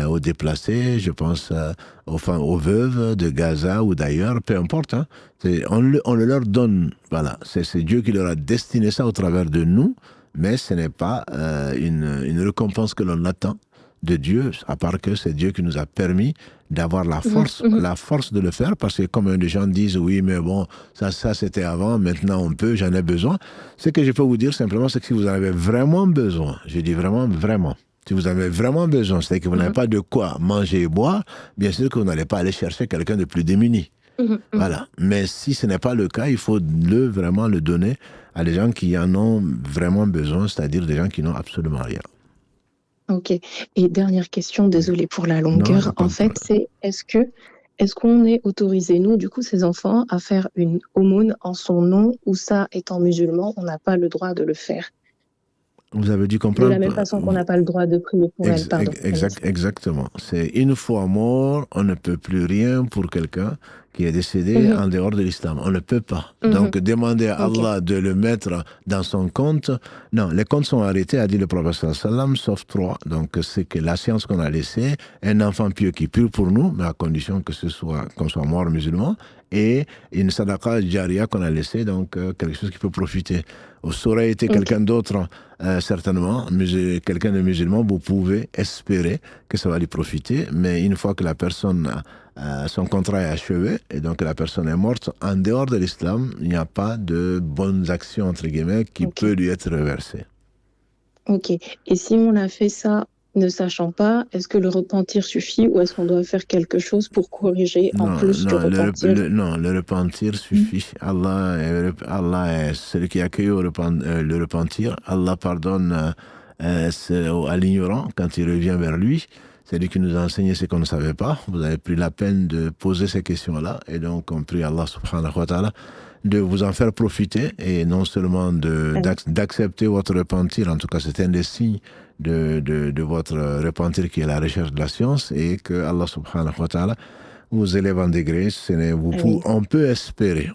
aux déplacés, je pense aux veuves de Gaza ou d'ailleurs, peu importe. Hein. On le leur donne. Voilà, c'est Dieu qui leur a destiné ça au travers de nous, mais ce n'est pas une récompense que l'on attend de Dieu, à part que c'est Dieu qui nous a permis d'avoir la force de le faire, parce que comme des gens disent, oui, mais bon, ça c'était avant, maintenant on peut, j'en ai besoin. Ce que je peux vous dire simplement, c'est que si vous en avez vraiment besoin, je dis vraiment, si vous avez vraiment besoin, c'est-à-dire que vous n'avez pas de quoi manger et boire, bien sûr que vous n'allez pas aller chercher quelqu'un de plus démuni. Voilà. Mais si ce n'est pas le cas, il faut vraiment le donner à des gens qui en ont vraiment besoin, c'est-à-dire des gens qui n'ont absolument rien. Ok. Et dernière question, désolée pour la longueur. En fait, c'est est-ce qu'on est autorisé, nous, du coup, ces enfants, à faire une aumône en son nom, ou ça, étant musulman, on n'a pas le droit de le faire? Vous avez dû comprendre. De la même façon qu'on n'a pas le droit de prier pour elle, pardon. Exactement. C'est une fois mort, on ne peut plus rien pour quelqu'un qui est décédé en dehors de l'islam. On ne peut pas. Donc, demander à Allah de le mettre dans son compte. Non, les comptes sont arrêtés, a dit le prophète sallam, sauf 3. Donc, c'est que la science qu'on a laissée, un enfant pieux qui prie pour nous, mais à condition qu'on soit mort musulman, et une sadaqa jariya qu'on a laissée, donc quelque chose qui peut profiter. Ça aurait été quelqu'un d'autre, certainement, quelqu'un de musulman, vous pouvez espérer que ça va lui profiter, mais une fois que la personne, son contrat est achevé, et donc la personne est morte, en dehors de l'islam, il n'y a pas de bonnes actions, entre guillemets, qui peut lui être reversées. Ok. Et si on a fait ça ne sachant pas, est-ce que le repentir suffit ou est-ce qu'on doit faire quelque chose pour corriger en plus du repentir? Non, le repentir suffit. Allah est celui qui accueille le repentir. Allah pardonne à l'ignorant quand il revient vers lui. C'est lui qui nous a enseigné ce qu'on ne savait pas. Vous avez pris la peine de poser ces questions-là. Et donc, on prie Allah subhanahu wa ta'ala de vous en faire profiter et non seulement d'accepter votre repentir. En tout cas, c'est un des signes de votre repentir qui est la recherche de la science et que Allah subhanahu wa ta'ala vous élève en degré. On peut espérer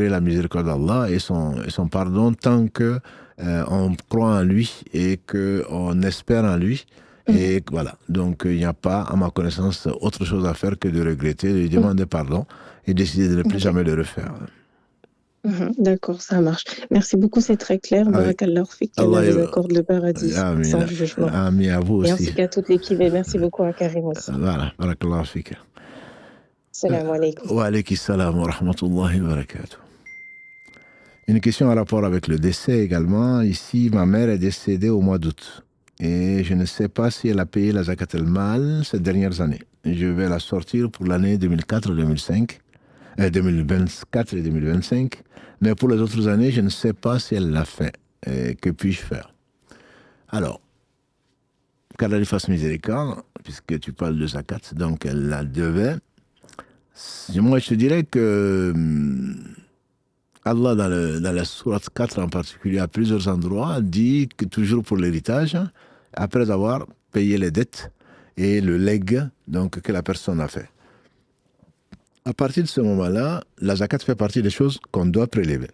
la miséricorde d'Allah et son pardon tant que on croit en lui et qu'on espère en lui. Et voilà, donc il n'y a pas, à ma connaissance, autre chose à faire que de regretter, de lui demander pardon et décider de ne plus jamais le refaire. D'accord, ça marche. Merci beaucoup, c'est très clair. Barakallahu fik, qu'Allah vous accorde le paradis sans jugement. Amin, à vous aussi. Et ainsi qu'à toute l'équipe. Et merci beaucoup à Karim aussi. Voilà, barakallahu fik. Salam alaikum. Wa alaykum salam wa rahmatullahi wa barakatuh. Une question en rapport avec le décès également. Ici, ma mère est décédée au mois d'août. Et je ne sais pas si elle a payé la zakat al-mal ces dernières années. Je vais la sortir pour l'année 2024 et 2025. Mais pour les autres années, je ne sais pas si elle l'a fait. Et que puis-je faire? Alors, qu'Allah lui fasse miséricorde, puisque tu parles de zakat, donc elle la devait. Moi, je te dirais que Allah, dans la sourate 4 en particulier, à plusieurs endroits, dit que toujours pour l'héritage, après avoir payé les dettes et le legs donc, que la personne a fait. À partir de ce moment-là, la zakat fait partie des choses qu'on doit prélever.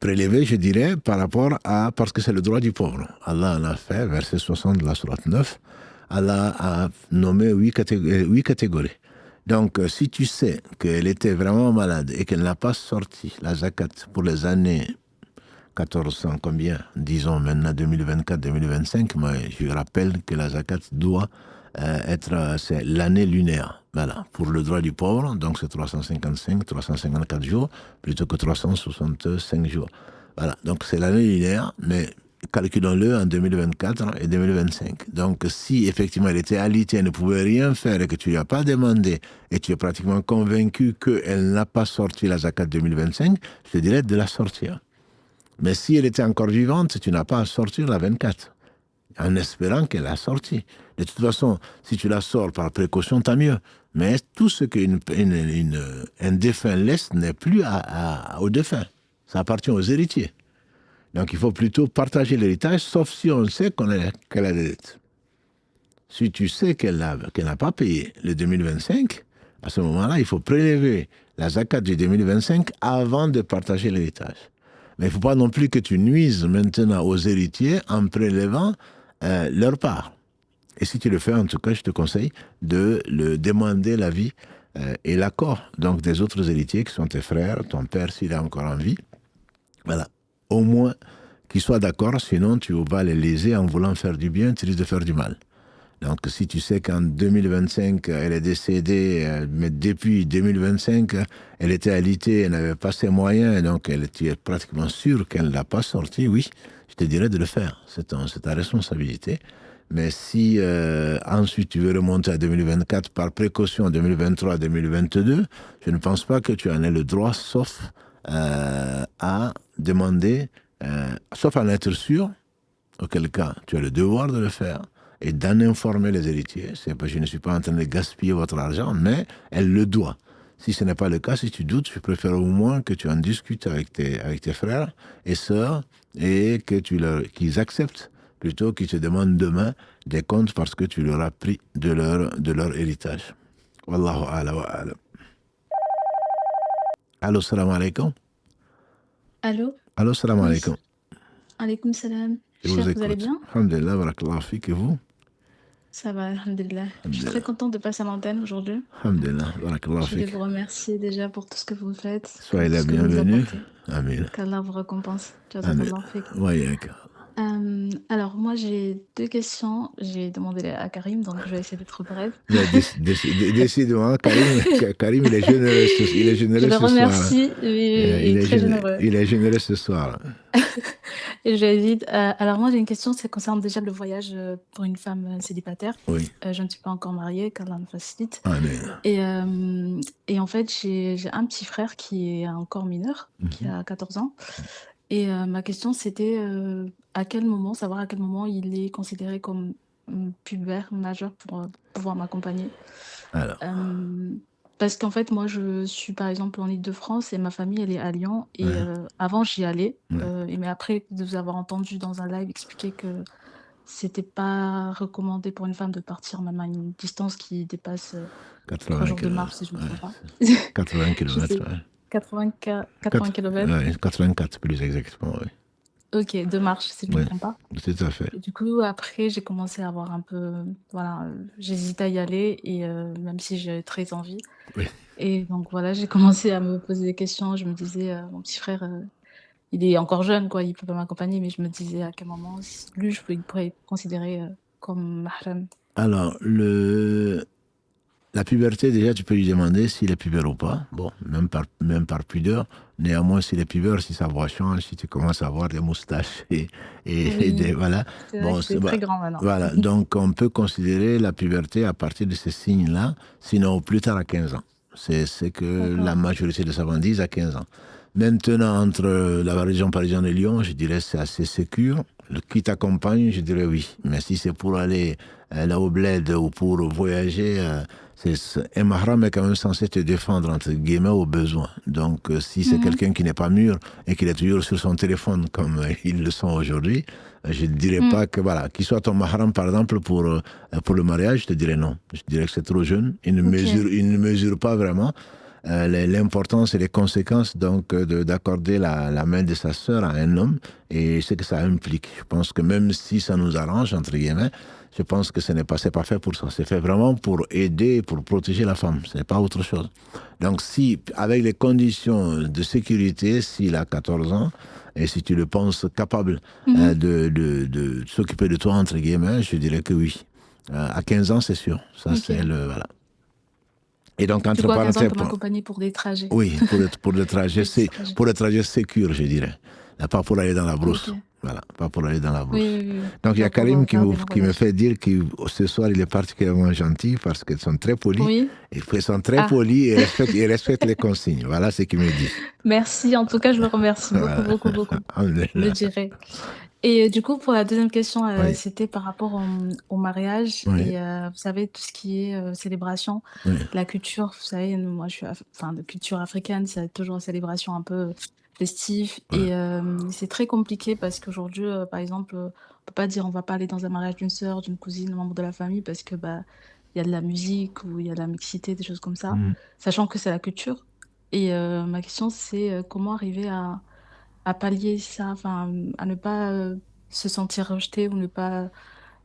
Prélever, je dirais, parce que c'est le droit du pauvre. Allah en a fait, verset 60 de la sourate 9, Allah a nommé 8 catégories. Donc, si tu sais qu'elle était vraiment malade et qu'elle n'a pas sorti la zakat pour les années 1400, combien, disons maintenant 2024-2025, moi je rappelle que la zakat doit c'est l'année lunaire. Voilà, pour le droit du pauvre, donc c'est 354 jours plutôt que 365 jours. Voilà, donc c'est l'année lunaire, mais calculons-le en 2024 et 2025. Donc, si effectivement elle était alitée, elle ne pouvait rien faire et que tu ne lui as pas demandé et tu es pratiquement convaincu qu'elle n'a pas sorti la zakat 2025, je te dirais de la sortir. Mais si elle était encore vivante, tu n'as pas à sortir la 24, en espérant qu'elle a sorti. De toute façon, si tu la sors par précaution, tant mieux. Mais tout ce qu'un défunt laisse n'est plus au défunt. Ça appartient aux héritiers. Donc, il faut plutôt partager l'héritage, sauf si on sait qu'elle a des dettes. Si tu sais qu'elle n'a pas payé le 2025, à ce moment-là, il faut prélever la zakat du 2025 avant de partager l'héritage. Mais il ne faut pas non plus que tu nuises maintenant aux héritiers en prélevant leur part. Et si tu le fais, en tout cas, je te conseille de le demander l'avis et l'accord donc des autres héritiers qui sont tes frères, ton père s'il est encore en vie. Voilà. Au moins qu'ils soient d'accord, sinon tu vas les léser en voulant faire du bien, tu risques de faire du mal. Donc si tu sais qu'en 2025, elle est décédée, mais depuis 2025, elle était alitée, elle n'avait pas ses moyens, et donc tu es pratiquement sûr qu'elle ne l'a pas sorti, oui, je te dirais de le faire. C'est ta responsabilité. Mais si ensuite tu veux remonter à 2024 par précaution, 2023, 2022, je ne pense pas que tu en aies le droit, sauf à demander, sauf à en être sûr, auquel cas tu as le devoir de le faire et d'en informer les héritiers. Je ne suis pas en train de gaspiller votre argent, mais elle le doit. Si ce n'est pas le cas, si tu doutes, je préfère au moins que tu en discutes avec tes frères et sœurs et qu'ils acceptent plutôt qu'ils te demandent demain des comptes parce que tu leur as pris de leur héritage. Wallahu a'lam wa a'lam. Allô, salam alaikum. Allô. Allô, salam alaikum. Alaikum salam. Vous allez bien? Alhamdulillah, barakallahu fik, et vous? Ça va, alhamdulillah. Je suis très contente de passer à l'antenne aujourd'hui. Alhamdulillah, barakallahu fik. Je voulais vous remercier déjà pour tout ce que vous faites. Soyez la bienvenue. Amen. Qu'Allah vous récompense. Amen. Alors, moi, j'ai deux questions. J'ai demandé à Karim, donc je vais essayer d'être brève. Décidément, Karim, il est généreux je le remercie, il est très généreux. Il est généreux ce soir. Et je lui ai dit, alors moi, j'ai une question, ça concerne déjà le voyage pour une femme célibataire. Oui. Je ne suis pas encore mariée, qu'Allah me facilite. Amen. Et en fait, j'ai un petit frère qui est encore mineur, qui a 14 ans. Et ma question, c'était savoir à quel moment il est considéré comme pubère, majeur pour pouvoir m'accompagner. Alors, Parce qu'en fait, moi, je suis par exemple en Île-de-France et ma famille, elle est à Lyon. Et ouais, avant, j'y allais. ouais. Mais après, de vous avoir entendu dans un live expliquer que c'était pas recommandé pour une femme de partir même à une distance qui dépasse 3 80 jours de marche, km. si je me Ouais. trompe pas. 80 Je km, sais, ouais. 80 km. Ouais, 84 plus exactement, oui. Ok, de marche, si je me Ouais, trompe pas. tout à fait. Et du coup, après, j'ai commencé à avoir un peu, voilà, j'hésitais à y aller et même si j'ai très envie. Oui. Et donc voilà, j'ai commencé à me poser des questions. Je me disais, mon petit frère, il est encore jeune, quoi, il peut pas m'accompagner, mais je me disais à quel moment, lui, il pourrait être considéré comme mahram. Alors, la puberté, déjà, tu peux lui demander s'il est pubère ou pas. Bon, même par pudeur. Néanmoins, s'il est pubère, si sa voix change, si tu commences à avoir des moustaches et des. Oui, Voilà. c'est vrai Bon, que c'est très grand maintenant. voilà. Donc, on peut considérer la puberté à partir de ces signes-là, sinon au plus tard à 15 ans. C'est que la D'accord. majorité des savants disent à 15 ans. Maintenant, entre la région parisienne et Lyon, je dirais c'est assez sécure. Qui t'accompagne, je dirais oui. Mais si c'est pour aller là au bled ou pour voyager, un mahram est quand même censé te défendre, entre guillemets, au besoin. Donc, si c'est Mhm. quelqu'un qui n'est pas mûr et qu'il est toujours sur son téléphone, comme ils le sont aujourd'hui, je ne dirais Mm. pas que, voilà, qu'il soit ton mahram, par exemple, pour le mariage, je te dirais non. Je dirais que c'est trop jeune. Il Ok. ne mesure pas vraiment l'importance et les conséquences donc d'accorder la main de sa sœur à un homme et ce que ça implique. Je pense que même si ça nous arrange, entre guillemets, je pense que ce n'est pas fait pour ça. C'est fait vraiment pour aider, pour protéger la femme. Ce n'est pas autre chose. Donc si, avec les conditions de sécurité, s'il a 14 ans, et si tu le penses capable Mhm. de s'occuper de toi, entre guillemets, je dirais que oui. À 15 ans, c'est sûr. Ça, c'est Ok. le... Voilà. Et donc, Du entre coup, à 15 ans, il parenthèses, peut m'accompagner pour des trajets. oui, Des petits trajets. pour le trajet sécur, je dirais. Là, pas pour aller dans la Ok. brousse. Voilà, pas pour aller dans la Oui, brousse. oui, oui, oui. Donc, il y a Pas pour Karim faire des longs qui me voyages. fait dire que ce soir, il est particulièrement gentil parce qu'ils sont très polis. Oui. Ils sont très Ah, polis et respectent les consignes. Voilà ce qu'ils me disent. merci. En tout cas, je le remercie beaucoup, Voilà. beaucoup, beaucoup. Je le Alhamdulillah. dirai. Et du coup, pour la deuxième question, Oui, c'était par rapport au mariage oui, et vous savez, tout ce qui est célébration, oui. la culture, vous savez, moi, je suis enfin, de culture africaine, c'est toujours une célébration un peu festive Ouais. et c'est très compliqué parce qu'aujourd'hui, par exemple, on peut pas dire on va pas aller dans un mariage d'une sœur, d'une cousine, d'un membre de la famille parce que bah il y a de la musique ou il y a de la mixité, des choses comme ça, Mhm. sachant que c'est la culture. Et ma question, c'est comment arriver à pallier ça, enfin, à ne pas se sentir rejeté ou ne pas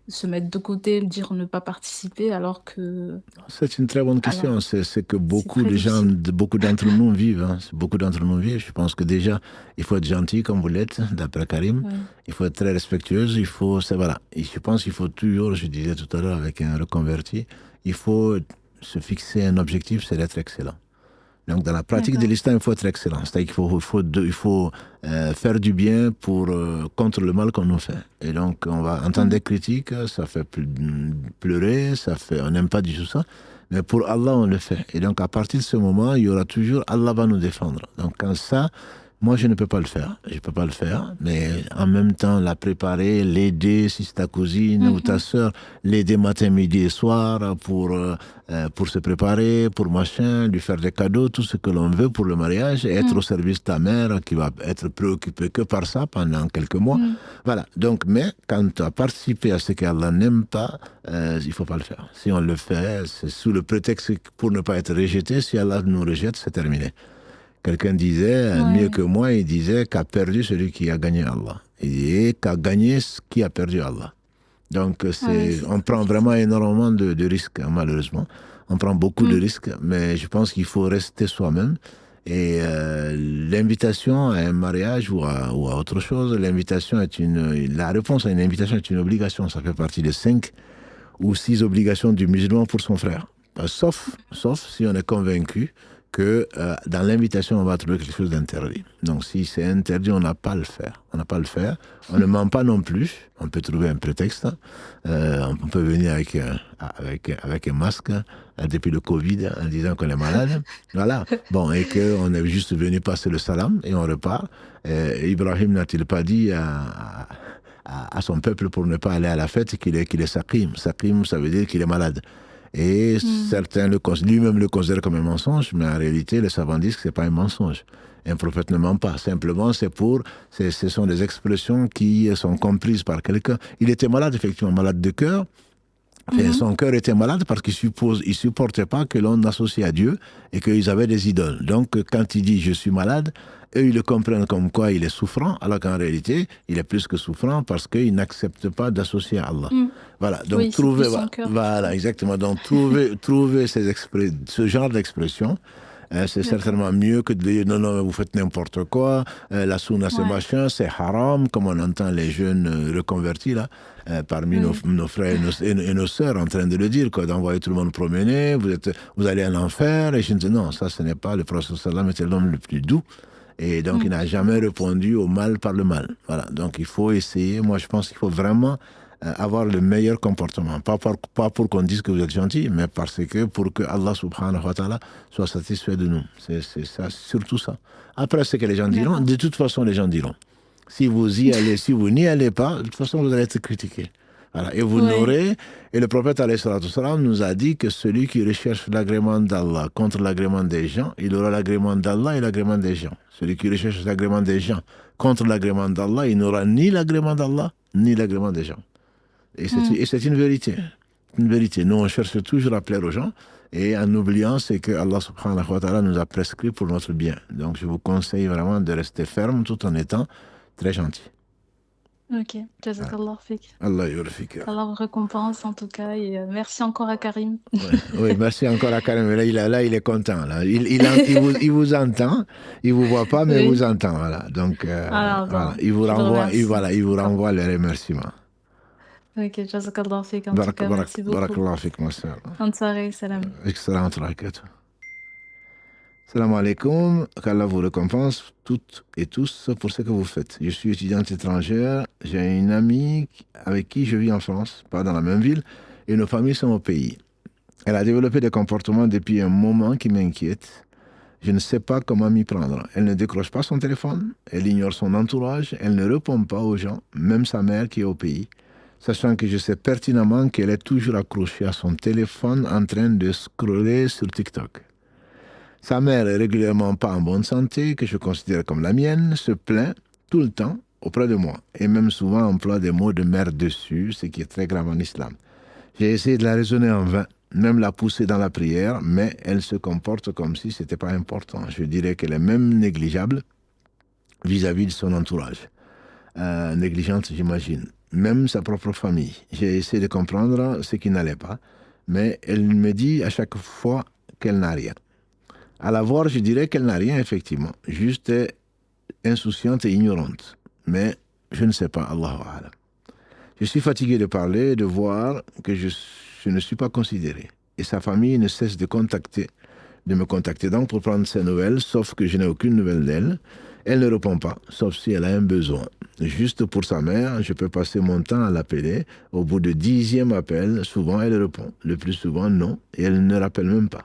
se mettre de côté, dire ne pas participer alors que C'est une très bonne alors question. C'est que c'est beaucoup très de gens, difficile. beaucoup d'entre nous vivent. Hein. Beaucoup d'entre nous vivent. Je pense que déjà, il faut être gentil comme vous l'êtes, d'après Karim. Oui. Il faut être très respectueuse. Il faut, voilà. Et je pense qu'il faut toujours, je disais tout à l'heure avec un reconverti, il faut se fixer un objectif, c'est d'être excellent. Donc, dans la pratique de D'accord. l'islam, il faut être excellent. C'est-à-dire qu'il faut faire du bien contre le mal qu'on nous fait. Et donc, on va entendre Mhm. des critiques, ça fait pleurer, on n'aime pas du tout ça. Mais pour Allah, on le fait. Et donc, à partir de ce moment, il y aura toujours Allah va nous défendre. Donc, quand ça, moi, je ne peux pas le faire. Je ne peux pas le faire. Mais en même temps, la préparer, l'aider, si c'est ta cousine ou ta Mhm. soeur, l'aider matin, midi et soir pour se préparer, pour machin, lui faire des cadeaux, tout ce que l'on veut pour le mariage, et être au Mhm. service de ta mère qui va être préoccupée que par ça pendant quelques mois. Mhm. Voilà. Donc, mais quand tu as participé à ce qu'Allah n'aime pas, il ne faut pas le faire. Si on le fait, c'est sous le prétexte pour ne pas être rejeté. Si Allah nous rejette, c'est terminé. Quelqu'un disait, mieux Ouais. que moi, il disait qu'a perdu celui qui a gagné Allah. Et qu'a gagné ce qui a perdu Allah. Donc, Ouais, ouais, c'est on très prend vraiment difficile. énormément de risques, hein, malheureusement. On prend beaucoup de Mhm. risques, mais je pense qu'il faut rester soi-même. Et l'invitation à un mariage ou à autre chose, la réponse à une invitation est une obligation. Ça fait partie des 5 ou 6 obligations du musulman pour son frère. Sauf si on est convaincu que dans l'invitation, on va trouver quelque chose d'interdit. Donc, si c'est interdit, on n'a pas à le faire. On n'a pas à le faire. On ne ment pas non plus. On peut trouver un prétexte. On peut venir avec un masque depuis le Covid en disant qu'on est malade. Voilà. Bon, et qu'on est juste venu passer le salam et on repart. Ibrahim n'a-t-il pas dit à son peuple pour ne pas aller à la fête qu'il est saqim. Saqim, ça veut dire qu'il est malade. Et certains lui-même le considèrent comme un mensonge, mais en réalité, les savants disent que ce n'est pas un mensonge. Un prophète ne ment pas. Simplement, ce sont des expressions qui sont comprises par quelqu'un. Il était malade, effectivement, malade de cœur. Son cœur était malade parce qu'il ne supportait pas que l'on associe à Dieu et qu'ils avaient des idoles. Donc, quand il dit « je suis malade », eux, ils le comprennent comme quoi il est souffrant, alors qu'en réalité, il est plus que souffrant parce qu'il n'accepte pas d'associer à Allah. Voilà, donc voilà, exactement. Donc, trouver ce genre d'expression, c'est certainement mieux que de dire non, non, vous faites n'importe quoi, la sunna c'est machin, c'est haram, comme on entend les jeunes reconvertis là, parmi nos frères et nos sœurs en train de le dire, quoi, d'envoyer tout le monde promener, vous allez en enfer, et je dis non, ça ce n'est pas, le prophète sallam était l'homme le plus doux, et donc il n'a jamais répondu au mal par le mal. Voilà, donc il faut essayer, moi je pense qu'il faut vraiment avoir le meilleur comportement. Pas pour qu'on dise que vous êtes gentil, mais pour que Allah subhanahu wa ta'ala soit satisfait de nous. C'est ça, surtout ça. Après, ce que les gens diront, de toute façon, les gens diront. Si vous y allez, si vous n'y allez pas, de toute façon, vous allez être critiqué. Voilà. Et vous n'aurez... Et le prophète alayhi salatu wassalam nous a dit que celui qui recherche l'agrément d'Allah contre l'agrément des gens, il aura l'agrément d'Allah et l'agrément des gens. Celui qui recherche l'agrément des gens contre l'agrément d'Allah, il n'aura ni l'agrément d'Allah, ni l'agrément des gens. Et c'est une vérité. Une vérité. Nous, on cherche toujours à plaire aux gens, et en oubliant ce que Allah subhanahu wa ta'ala nous a prescrit pour notre bien. Donc, je vous conseille vraiment de rester ferme tout en étant très gentil. Ok, jazakallah fik. Allah yurfik. Allah vous récompense en tout cas, et merci encore à Karim. Oui, merci encore à Karim. Là, il est content. Là. Il vous entend, il vous voit pas, mais il vous entend. Voilà. Donc, voilà. Il vous renvoie les remerciements. Ok, jazakallah fik. En tout cas, merci beaucoup. Barakallah fik, ma soeur. Bonne soirée, salam. Excellent traquette. Salam alaikum, qu'Allah vous récompense toutes et tous pour ce que vous faites. Je suis étudiante étrangère, j'ai une amie avec qui je vis en France, pas dans la même ville, et nos familles sont au pays. Elle a développé des comportements depuis un moment qui m'inquiètent. Je ne sais pas comment m'y prendre. Elle ne décroche pas son téléphone, elle ignore son entourage, elle ne répond pas aux gens, même sa mère qui est au pays, sachant que je sais pertinemment qu'elle est toujours accrochée à son téléphone en train de scroller sur TikTok. Sa mère est régulièrement pas en bonne santé, que je considère comme la mienne, se plaint tout le temps auprès de moi, et même souvent emploie des mots de mère dessus, ce qui est très grave en islam. J'ai essayé de la raisonner en vain, même la pousser dans la prière, mais elle se comporte comme si ce n'était pas important. Je dirais qu'elle est même négligeable vis-à-vis de son entourage. Négligente, j'imagine. Même sa propre famille. J'ai essayé de comprendre ce qui n'allait pas, mais elle me dit à chaque fois qu'elle n'a rien. À la voir, je dirais qu'elle n'a rien, effectivement. Juste insouciante et ignorante. Mais je ne sais pas, Allahu A'lam. Je suis fatigué de parler, de voir que je ne suis pas considéré. Et sa famille ne cesse de me contacter donc pour prendre ses nouvelles, sauf que je n'ai aucune nouvelle d'elle. Elle ne répond pas, sauf si elle a un besoin. Juste pour sa mère, je peux passer mon temps à l'appeler. Au bout du 10e appel, souvent elle répond. Le plus souvent, non, et elle ne rappelle même pas.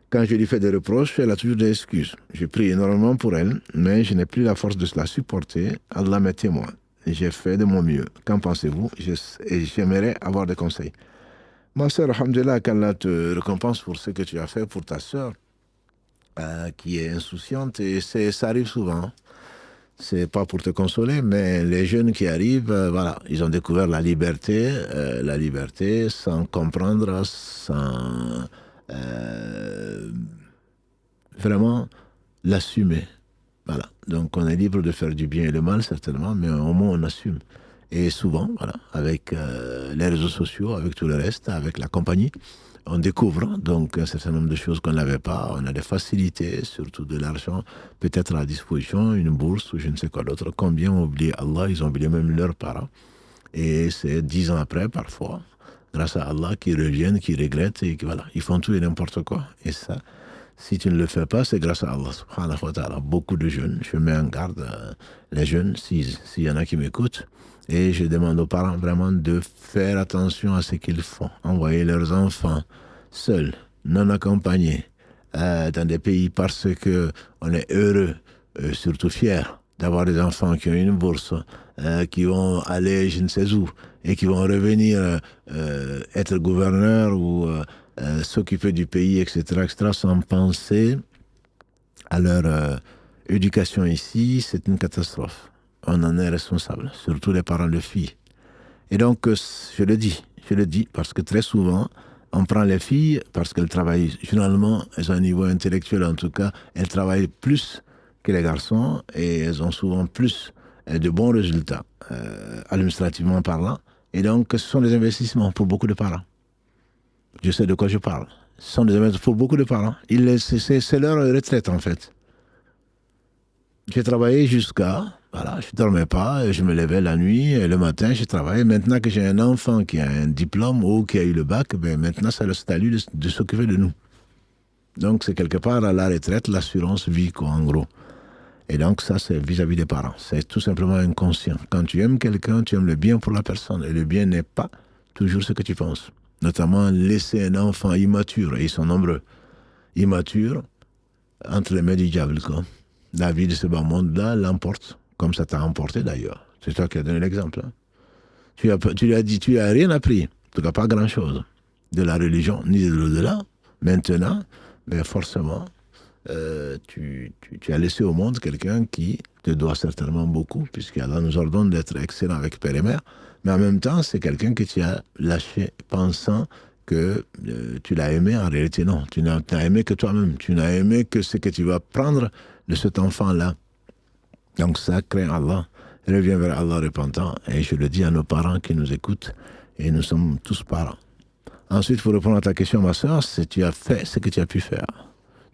Quand je lui fais des reproches, elle a toujours des excuses. Je prie énormément pour elle, mais je n'ai plus la force de la supporter. Allah m'est témoin. J'ai fait de mon mieux. Qu'en pensez-vous? J'aimerais avoir des conseils. Ma sœur, alhamdulillah, qu'Allah te récompense pour ce que tu as fait pour ta sœur, qui est insouciante, et ça arrive souvent. C'est pas pour te consoler, mais les jeunes qui arrivent, voilà, ils ont découvert la liberté sans comprendre, sans vraiment l'assumer. Voilà. Donc on est libre de faire du bien et le mal, certainement, mais au moins on assume. Et souvent, voilà, avec les réseaux sociaux, avec tout le reste, avec la compagnie, on découvre donc un certain nombre de choses qu'on n'avait pas. On a des facilités, surtout de l'argent, peut-être à la disposition, une bourse ou je ne sais quoi d'autre. Combien ont oublié Allah, ils ont oublié même leurs parents. Et c'est 10 ans après, parfois, grâce à Allah, qu'ils reviennent, qu'ils regrettent et voilà, ils font tout et n'importe quoi. Et ça, si tu ne le fais pas, c'est grâce à Allah, subhanahu wa ta'ala. Beaucoup de jeunes, je mets en garde les jeunes, s'il y en a qui m'écoutent, et je demande aux parents vraiment de faire attention à ce qu'ils font. Envoyer leurs enfants seuls, non accompagnés, dans des pays parce qu'on est heureux, surtout fiers d'avoir des enfants qui ont une bourse, qui vont aller je ne sais où, et qui vont revenir être gouverneur ou s'occuper du pays, etc., sans penser à leur éducation ici, c'est une catastrophe. On en est responsable, surtout les parents de filles. Et donc, je le dis, parce que très souvent, on prend les filles parce qu'elles travaillent, généralement, elles ont un niveau intellectuel, en tout cas, elles travaillent plus que les garçons et elles ont souvent plus de bons résultats, administrativement parlant. Et donc, ce sont des investissements pour beaucoup de parents. Je sais de quoi je parle. Ce sont des investissements pour beaucoup de parents. C'est leur retraite, en fait. J'ai travaillé jusqu'à... Voilà, je ne dormais pas, je me levais la nuit, et le matin, je travaillais. Maintenant que j'ai un enfant qui a un diplôme ou qui a eu le bac, ben maintenant, c'est le statut de s'occuper de nous. Donc, c'est quelque part à la retraite, l'assurance vie, quoi, en gros. Et donc, ça, c'est vis-à-vis des parents. C'est tout simplement inconscient. Quand tu aimes quelqu'un, tu aimes le bien pour la personne. Et le bien n'est pas toujours ce que tu penses. Notamment, laisser un enfant immature, et ils sont nombreux, immature, entre les mains du diable, quoi. La vie de ce bas monde-là l'emporte. Comme ça t'a emporté d'ailleurs. C'est toi qui as donné l'exemple. Hein. Tu lui as dit, tu lui as rien appris. En tout cas, pas grand-chose. De la religion, ni de l'au-delà. Maintenant, mais forcément, tu as laissé au monde quelqu'un qui te doit certainement beaucoup, puisqu'Allah nous ordonne d'être excellent avec père et mère. Mais en même temps, c'est quelqu'un que tu as lâché pensant que tu l'as aimé. En réalité, non. Tu n'as aimé que toi-même. Tu n'as aimé que ce que tu vas prendre de cet enfant-là. Donc ça, crains Allah, reviens vers Allah repentant. Et je le dis à nos parents qui nous écoutent, et nous sommes tous parents. Ensuite, pour répondre à ta question, ma soeur, c'est tu as fait ce que tu as pu faire.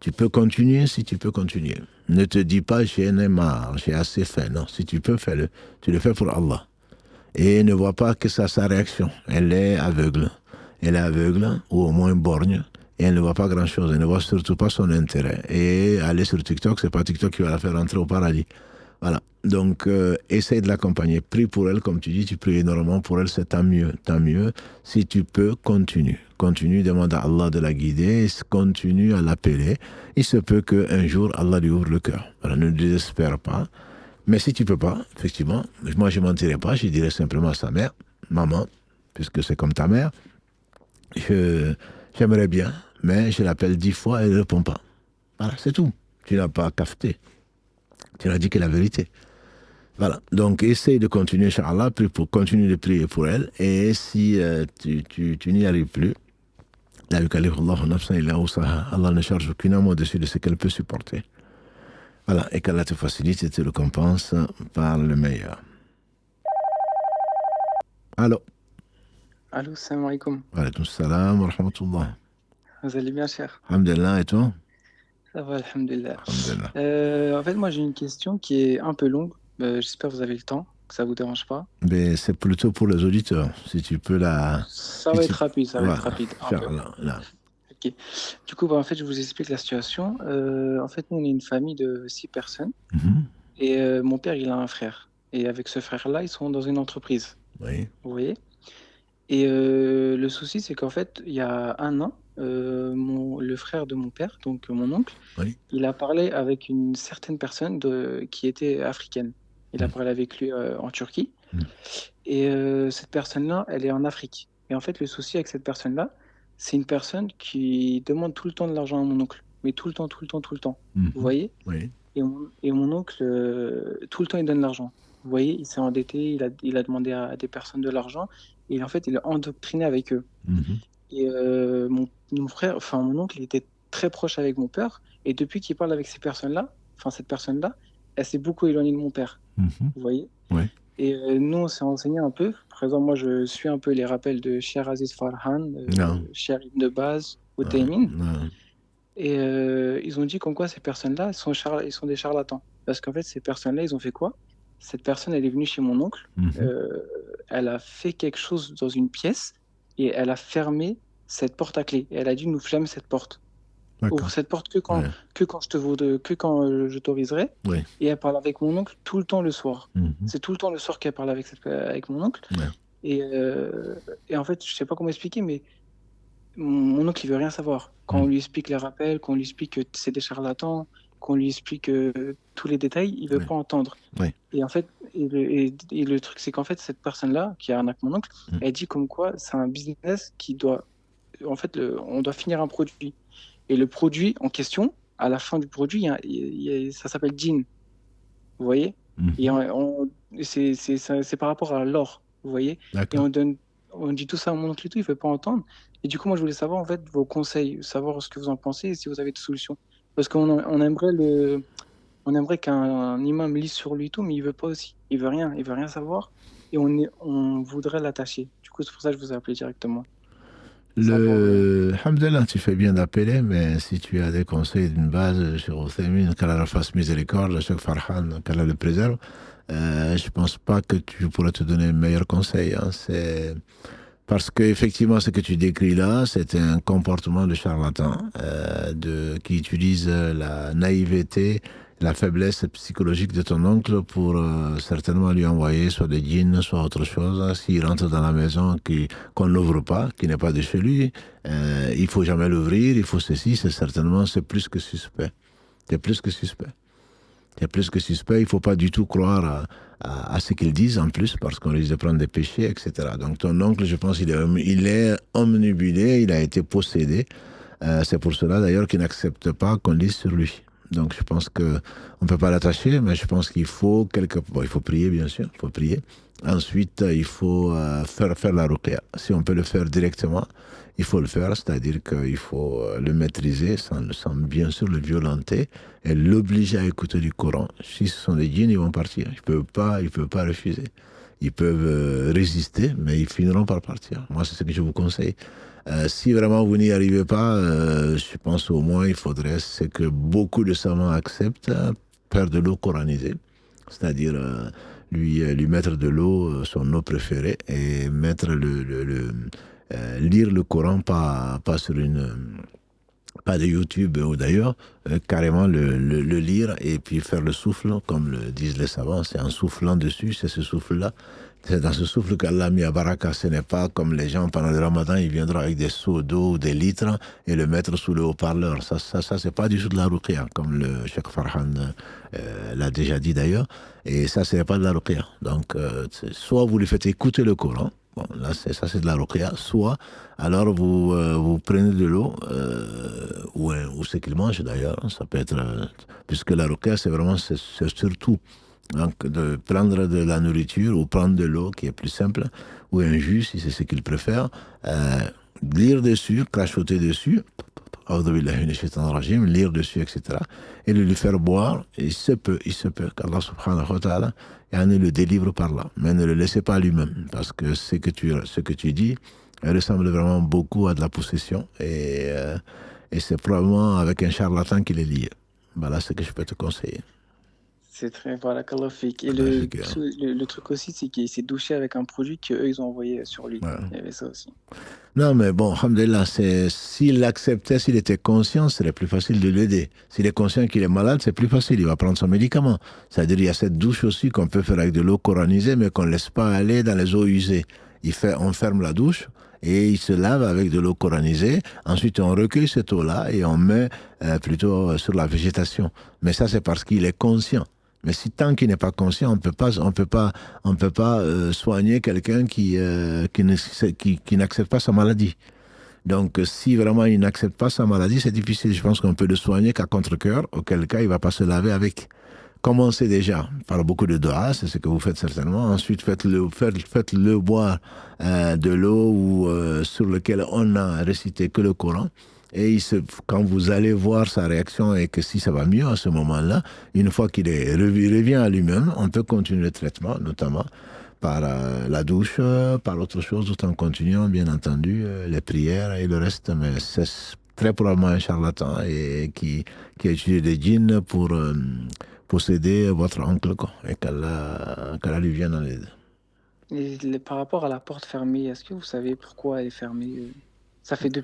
Tu peux continuer si tu peux continuer. Ne te dis pas, j'en ai marre, j'ai assez fait. Non, si tu peux, fais-le. Tu le fais pour Allah. Et ne vois pas que ça, sa réaction. Elle est aveugle. Elle est aveugle, ou au moins borgne. Et elle ne voit pas grand-chose. Elle ne voit surtout pas son intérêt. Et aller sur TikTok, c'est pas TikTok qui va la faire rentrer au paradis. Voilà, donc essaye de l'accompagner, prie pour elle, comme tu dis, tu pries énormément pour elle, c'est tant mieux, si tu peux, continue, demande à Allah de la guider, continue à l'appeler, il se peut qu'un jour Allah lui ouvre le cœur, voilà, ne désespère pas, mais si tu peux pas, effectivement, moi je mentirais pas, je dirais simplement à sa mère, maman, puisque c'est comme ta mère, j'aimerais bien, mais je l'appelle 10 fois et elle ne répond pas, voilà, c'est tout, tu n'as pas cafeté. Tu n'as dit que la vérité. Voilà. Donc, essaye de continuer, Inch'Allah, continue de prier pour elle. Et si tu n'y arrives plus, Allah ne charge aucune âme au-dessus de ce qu'elle peut supporter. Voilà. Et qu'Allah te facilite et te récompense par le meilleur. Allô? Allô, salam alaikum. Wa alaykoum salam wa rahmatullah. Vous allez bien, cher? Alhamdulillah, et toi? Ça va, alhamdulillah. Alhamdulillah. En fait, moi, j'ai une question qui est un peu longue. J'espère que vous avez le temps, que ça vous dérange pas. Mais c'est plutôt pour les auditeurs, si tu peux la... Ça va être rapide, ça va Voilà. être rapide. Là. Ok. Du coup, en fait, je vous explique la situation. En fait, nous, on est une famille de 6 personnes. Et mon père, il a un frère. Et avec ce frère-là, ils sont dans une entreprise. Oui. Vous voyez? Et le souci, c'est qu'en fait, il y a un an, le frère de mon père, donc mon oncle, Oui. il a parlé avec une certaine personne qui était africaine. Il a parlé avec lui en Turquie. Et cette personne-là, elle est en Afrique. Et en fait, le souci avec cette personne-là, c'est une personne qui demande tout le temps de l'argent à mon oncle. Mais tout le temps. Vous voyez? Oui. Et mon oncle, tout le temps, il donne l'argent. Vous voyez, il s'est endetté, il a demandé à des personnes de l'argent. Et en fait, il est endoctriné avec eux. Et mon frère, enfin mon oncle, il était très proche avec mon père. Et depuis qu'il parle avec cette personne-là, elle s'est beaucoup éloignée de mon père. Vous voyez? Oui. Et nous, on s'est renseigné un peu. Par exemple, moi, je suis un peu les rappels de Cheikh Aziz Farhan, Cheikh Ibn Baz, Othaymin. Et ils ont dit comme quoi ces personnes-là, ils sont des charlatans. Parce qu'en fait, ces personnes-là, ils ont fait quoi? Cette personne, elle est venue chez mon oncle. Elle a fait quelque chose dans une pièce et elle a fermé cette porte à clé. Et elle a dit, nous ferme cette porte. Ouvre cette porte que quand je t'autoriserai. Oui. Et elle parle avec mon oncle tout le temps le soir. C'est tout le temps le soir qu'elle parle avec mon oncle. Et en fait, je sais pas comment expliquer, mais mon oncle, il veut rien savoir. Quand on lui explique les rappels, quand on lui explique que c'est des charlatans, qu'on lui explique tous les détails, il veut pas entendre. Oui. Et en fait, et le truc, c'est qu'en fait, cette personne-là, qui arnaque mon oncle, elle dit comme quoi c'est un business qui doit, en fait, on doit finir un produit. Et le produit en question, à la fin du produit, ça s'appelle Jinn. Vous voyez? Et c'est par rapport à l'or, vous voyez? Et on dit tout ça à mon oncle et tout, il veut pas entendre. Et du coup, moi, je voulais savoir, en fait, vos conseils, savoir ce que vous en pensez et si vous avez des solutions. Parce qu'on aimerait qu'un imam lise sur lui et tout, mais il veut pas aussi. Il veut rien savoir. Et on voudrait l'attacher. Du coup, c'est pour ça que je vous ai appelé directement. Alhamdulillah, tu fais bien d'appeler, mais si tu as des conseils d'une base sur Uthaymin, qu'Allah leur fasse miséricorde, Cheikh Farhan, qu'Allah le préserve, je pense pas que tu pourrais te donner le meilleur conseil. C'est parce qu'effectivement, ce que tu décris là, c'est un comportement de charlatan qui utilise la naïveté, la faiblesse psychologique de ton oncle pour certainement lui envoyer soit des djinns, soit autre chose. S'il rentre dans la maison qu'on n'ouvre pas, qui n'est pas de chez lui, il faut jamais l'ouvrir, il faut ceci, c'est plus que suspect. C'est plus que suspect. Il ne faut pas du tout croire à ce qu'ils disent en plus, parce qu'on risque de prendre des péchés, etc. Donc ton oncle, je pense, il est omnibulé, il a été possédé. C'est pour cela d'ailleurs qu'il n'accepte pas qu'on lise sur lui. Donc je pense qu'on ne peut pas l'attacher, mais je pense qu'il faut il faut prier, bien sûr, il faut prier. Ensuite, il faut faire la ruqya. Si on peut le faire directement, il faut le faire, c'est-à-dire qu'il faut le maîtriser sans bien sûr le violenter et l'obliger à écouter du Coran. Si ce sont des djinns, ils vont partir. Ils ne peuvent pas refuser. Ils peuvent résister, mais ils finiront par partir. Moi, c'est ce que je vous conseille. Si vraiment vous n'y arrivez pas, je pense au moins il faudrait que beaucoup de savants acceptent faire de l'eau coranisée, c'est-à-dire lui mettre de l'eau, son eau préférée, et mettre lire le Coran pas sur pas de YouTube ou d'ailleurs, carrément le lire et puis faire le souffle, comme le disent les savants, c'est en soufflant dessus, c'est ce souffle-là. C'est dans ce souffle qu'Allah a mis à baraka. Ce n'est pas comme les gens pendant le ramadan, ils viendront avec des seaux d'eau ou des litres et le mettre sous le haut-parleur. Ça c'est pas du tout de la ruqya, comme le Cheikh Farhan l'a déjà dit d'ailleurs. Et ça, ce n'est pas de la ruqya. Donc, soit vous lui faites écouter le Coran, bon, là, c'est de la ruqya, soit alors vous prenez de l'eau, ou ce qu'il mange d'ailleurs, ça peut être, puisque la ruqya, c'est surtout. Donc, de prendre de la nourriture ou prendre de l'eau qui est plus simple, ou un jus si c'est ce qu'il préfère, lire dessus, crachoter dessus, lire dessus, etc. Et lui faire boire, et il se peut qu'Allah subhanahu wa ta'ala le délivre par là. Mais ne le laissez pas lui-même, parce que ce que tu dis ressemble vraiment beaucoup à de la possession, et c'est probablement avec un charlatan qu'il est lié. Voilà ce que je peux te conseiller. C'est très voilà, kalafik. Et le truc aussi, c'est qu'il s'est douché avec un produit qu'eux, ils ont envoyé sur lui. Ouais. Il y avait ça aussi. Non, mais bon, alhamdulillah, s'il l'acceptait, s'il était conscient, ce serait plus facile de l'aider. S'il est conscient qu'il est malade, c'est plus facile, il va prendre son médicament. C'est-à-dire, il y a cette douche aussi qu'on peut faire avec de l'eau coranisée, mais qu'on ne laisse pas aller dans les eaux usées. On ferme la douche et il se lave avec de l'eau coranisée. Ensuite, on recueille cette eau-là et on met plutôt sur la végétation. Mais ça, c'est parce qu'il est conscient. Mais si tant qu'il n'est pas conscient, on peut pas soigner quelqu'un qui n'accepte pas sa maladie. Donc, si vraiment il n'accepte pas sa maladie, c'est difficile. Je pense qu'on peut le soigner qu'à contre-cœur, auquel cas il va pas se laver avec. Commencez déjà par beaucoup de dua, c'est ce que vous faites certainement. Ensuite, faites-le boire de l'eau sur laquelle on n'a récité que le Coran. Et quand vous allez voir sa réaction et que si ça va mieux à ce moment-là, une fois qu'il revient à lui-même, on peut continuer le traitement, notamment par la douche, par autre chose, tout en continuant, bien entendu, les prières et le reste. Mais c'est très probablement un charlatan et qui a utilisé des djinns pour posséder votre oncle, quoi, et qu'Allah lui vienne en aide. Et par rapport à la porte fermée, est-ce que vous savez pourquoi elle est fermée? Ça fait 1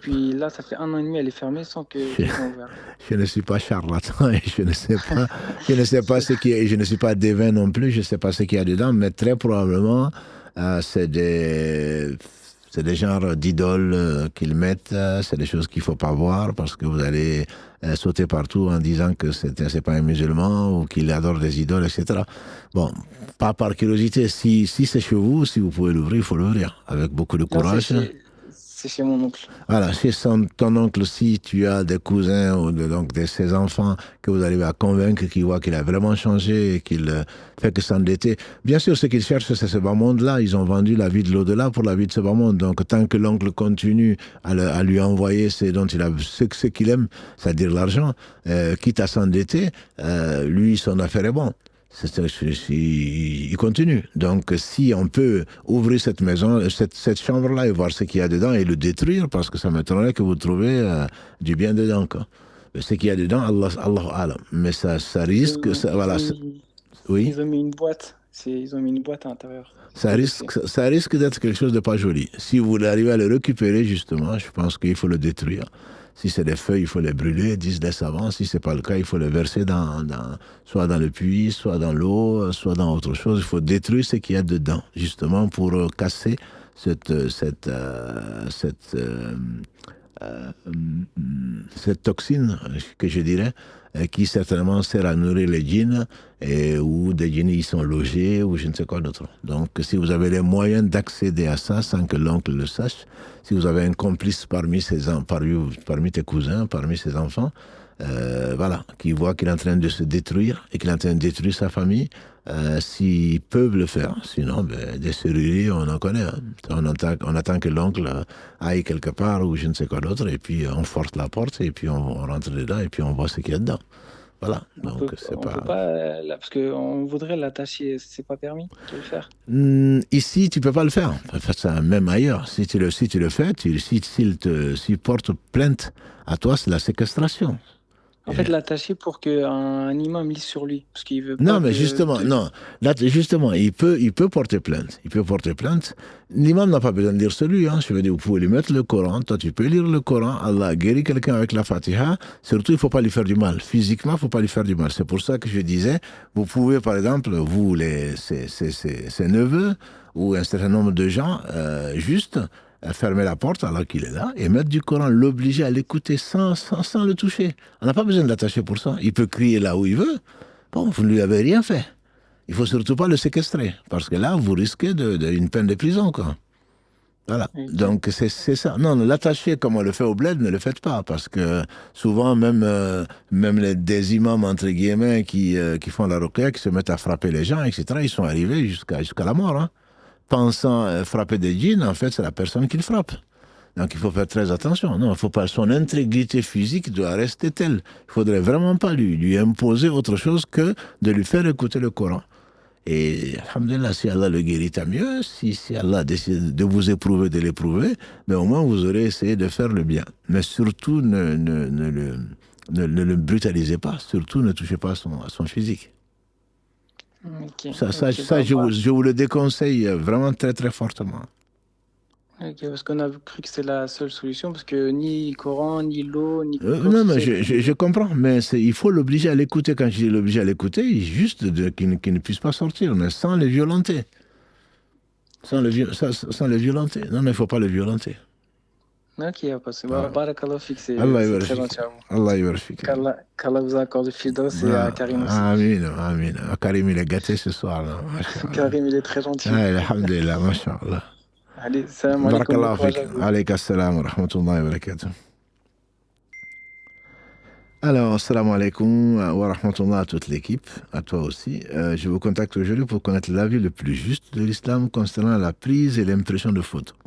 an et demi, elle est fermée sans que je sois ouvert. Je ne suis pas charlatan et je ne sais pas ce qui est, je ne suis pas devin non plus, je ne sais pas ce qu'il y a dedans, mais très probablement, c'est C'est des genres d'idoles qu'ils mettent, c'est des choses qu'il ne faut pas voir parce que vous allez sauter partout en disant que c'est pas un musulman ou qu'il adore des idoles, etc. Bon, pas par curiosité. Si c'est chez vous, si vous pouvez l'ouvrir, il faut l'ouvrir avec beaucoup de courage. C'est chez mon oncle. Voilà, chez ton oncle, si tu as des cousins ou donc ses enfants que vous arrivez à convaincre, qui voient qu'il a vraiment changé et qu'il fait que s'endetter. Bien sûr, ce qu'ils cherchent, c'est ce bas monde-là. Ils ont vendu la vie de l'au-delà pour la vie de ce bas monde. Donc, tant que l'oncle continue à lui envoyer ce qu'il aime, c'est-à-dire l'argent, quitte à s'endetter, lui, son affaire est bonne. Il continue. Donc, si on peut ouvrir cette maison, cette chambre-là et voir ce qu'il y a dedans et le détruire, parce que ça m'étonnerait que vous trouviez du bien dedans, quoi. Mais ce qu'il y a dedans, Allah Alam. Mais ça risque. Oui. Ils ont mis une boîte. Ils ont mis une boîte à l'intérieur. Ça risque d'être quelque chose de pas joli. Si vous arrivez à le récupérer, justement, je pense qu'il faut le détruire. Si c'est des feuilles, il faut les brûler, disent les savants. Si ce n'est pas le cas, il faut les verser soit dans le puits, soit dans l'eau, soit dans autre chose. Il faut détruire ce qu'il y a dedans, justement, pour casser cette toxine, que je dirais, qui certainement sert à nourrir les djinns, où des djinns y sont logés, ou je ne sais quoi d'autre. Donc, si vous avez les moyens d'accéder à ça sans que l'oncle le sache, si vous avez un complice parmi tes cousins, parmi ses enfants, voilà, qui voit qu'il est en train de se détruire et qu'il est en train de détruire sa famille, s'ils peuvent le faire. Sinon, des serruriers, on en connaît. Hein. On attend que l'oncle aille quelque part ou je ne sais quoi d'autre, et puis on force la porte, et puis on rentre dedans, et puis on voit ce qu'il y a dedans. Voilà. Donc, on peut pas, parce qu'on voudrait l'attacher, c'est pas permis de le faire. Ici, tu peux pas le faire. Enfin, ça, même ailleurs. Si tu le fais, s'il porte plainte à toi, c'est la séquestration. En fait, l'attacher pour qu'un imam lise sur lui, parce qu'il veut pas. Non, mais justement, non. Là, justement, il peut porter plainte. Il peut porter plainte. L'imam n'a pas besoin de lire celui. Hein. Je veux dire, vous pouvez lui mettre le Coran. Toi, tu peux lire le Coran. Allah guérit quelqu'un avec la Fatiha. Surtout, il ne faut pas lui faire du mal. Physiquement, il ne faut pas lui faire du mal. C'est pour ça que je disais, vous pouvez, par exemple, vous, ses neveux, ou un certain nombre de gens, juste fermer la porte alors qu'il est là et mettre du Coran, l'obliger à l'écouter sans le toucher. On n'a pas besoin de l'attacher pour ça. Il peut crier là où il veut. Bon, vous ne lui avez rien fait. Il ne faut surtout pas le séquestrer parce que là, vous risquez une peine de prison, quoi. Voilà. Okay. Donc, c'est ça. Non, l'attacher comme on le fait au bled, ne le faites pas parce que souvent, même des imams, entre guillemets, qui font la ruqya, qui se mettent à frapper les gens, etc., ils sont arrivés jusqu'à la mort, hein. Pensant frapper des djinns, en fait, c'est la personne qui le frappe. Donc, il faut faire très attention. Non, il faut pas. Son intégrité physique doit rester telle. Il faudrait vraiment pas lui imposer autre chose que de lui faire écouter le Coran. Et, alhamdulillah, si Allah le guérit, tant mieux. Si Allah décide de vous éprouver, de l'éprouver, mais au moins, vous aurez essayé de faire le bien. Mais surtout, ne le brutalisez pas. Surtout, ne touchez pas à son physique. Okay. Je vous le déconseille vraiment très très fortement. Ok, parce qu'on a cru que c'était la seule solution, parce que ni Coran, ni l'eau, ni... non, mais je comprends, mais il faut l'obliger à l'écouter. Quand je dis l'obliger à l'écouter, juste qu'il ne puisse pas sortir, mais sans le violenter. Sans le violenter. Non, mais il ne faut pas le violenter. Ok, barakallah fik, c'est très gentil à vous. Allah yabarak. Qu'Allah vous accorde le fidèle et à Karim aussi. Amin. Karim, il est gâté ce soir. Là. Karim, il est très gentil. Alhamdulillah, mashallah. Allez, salam alaikum. Barakallah fik. Alayka salam wa rahmatullahi wa barakatuh. Alors, salam alaikum wa rahmatullah à toute l'équipe, à toi aussi. Je vous contacte aujourd'hui pour connaître l'avis le plus juste de l'islam concernant la prise et l'impression de photos.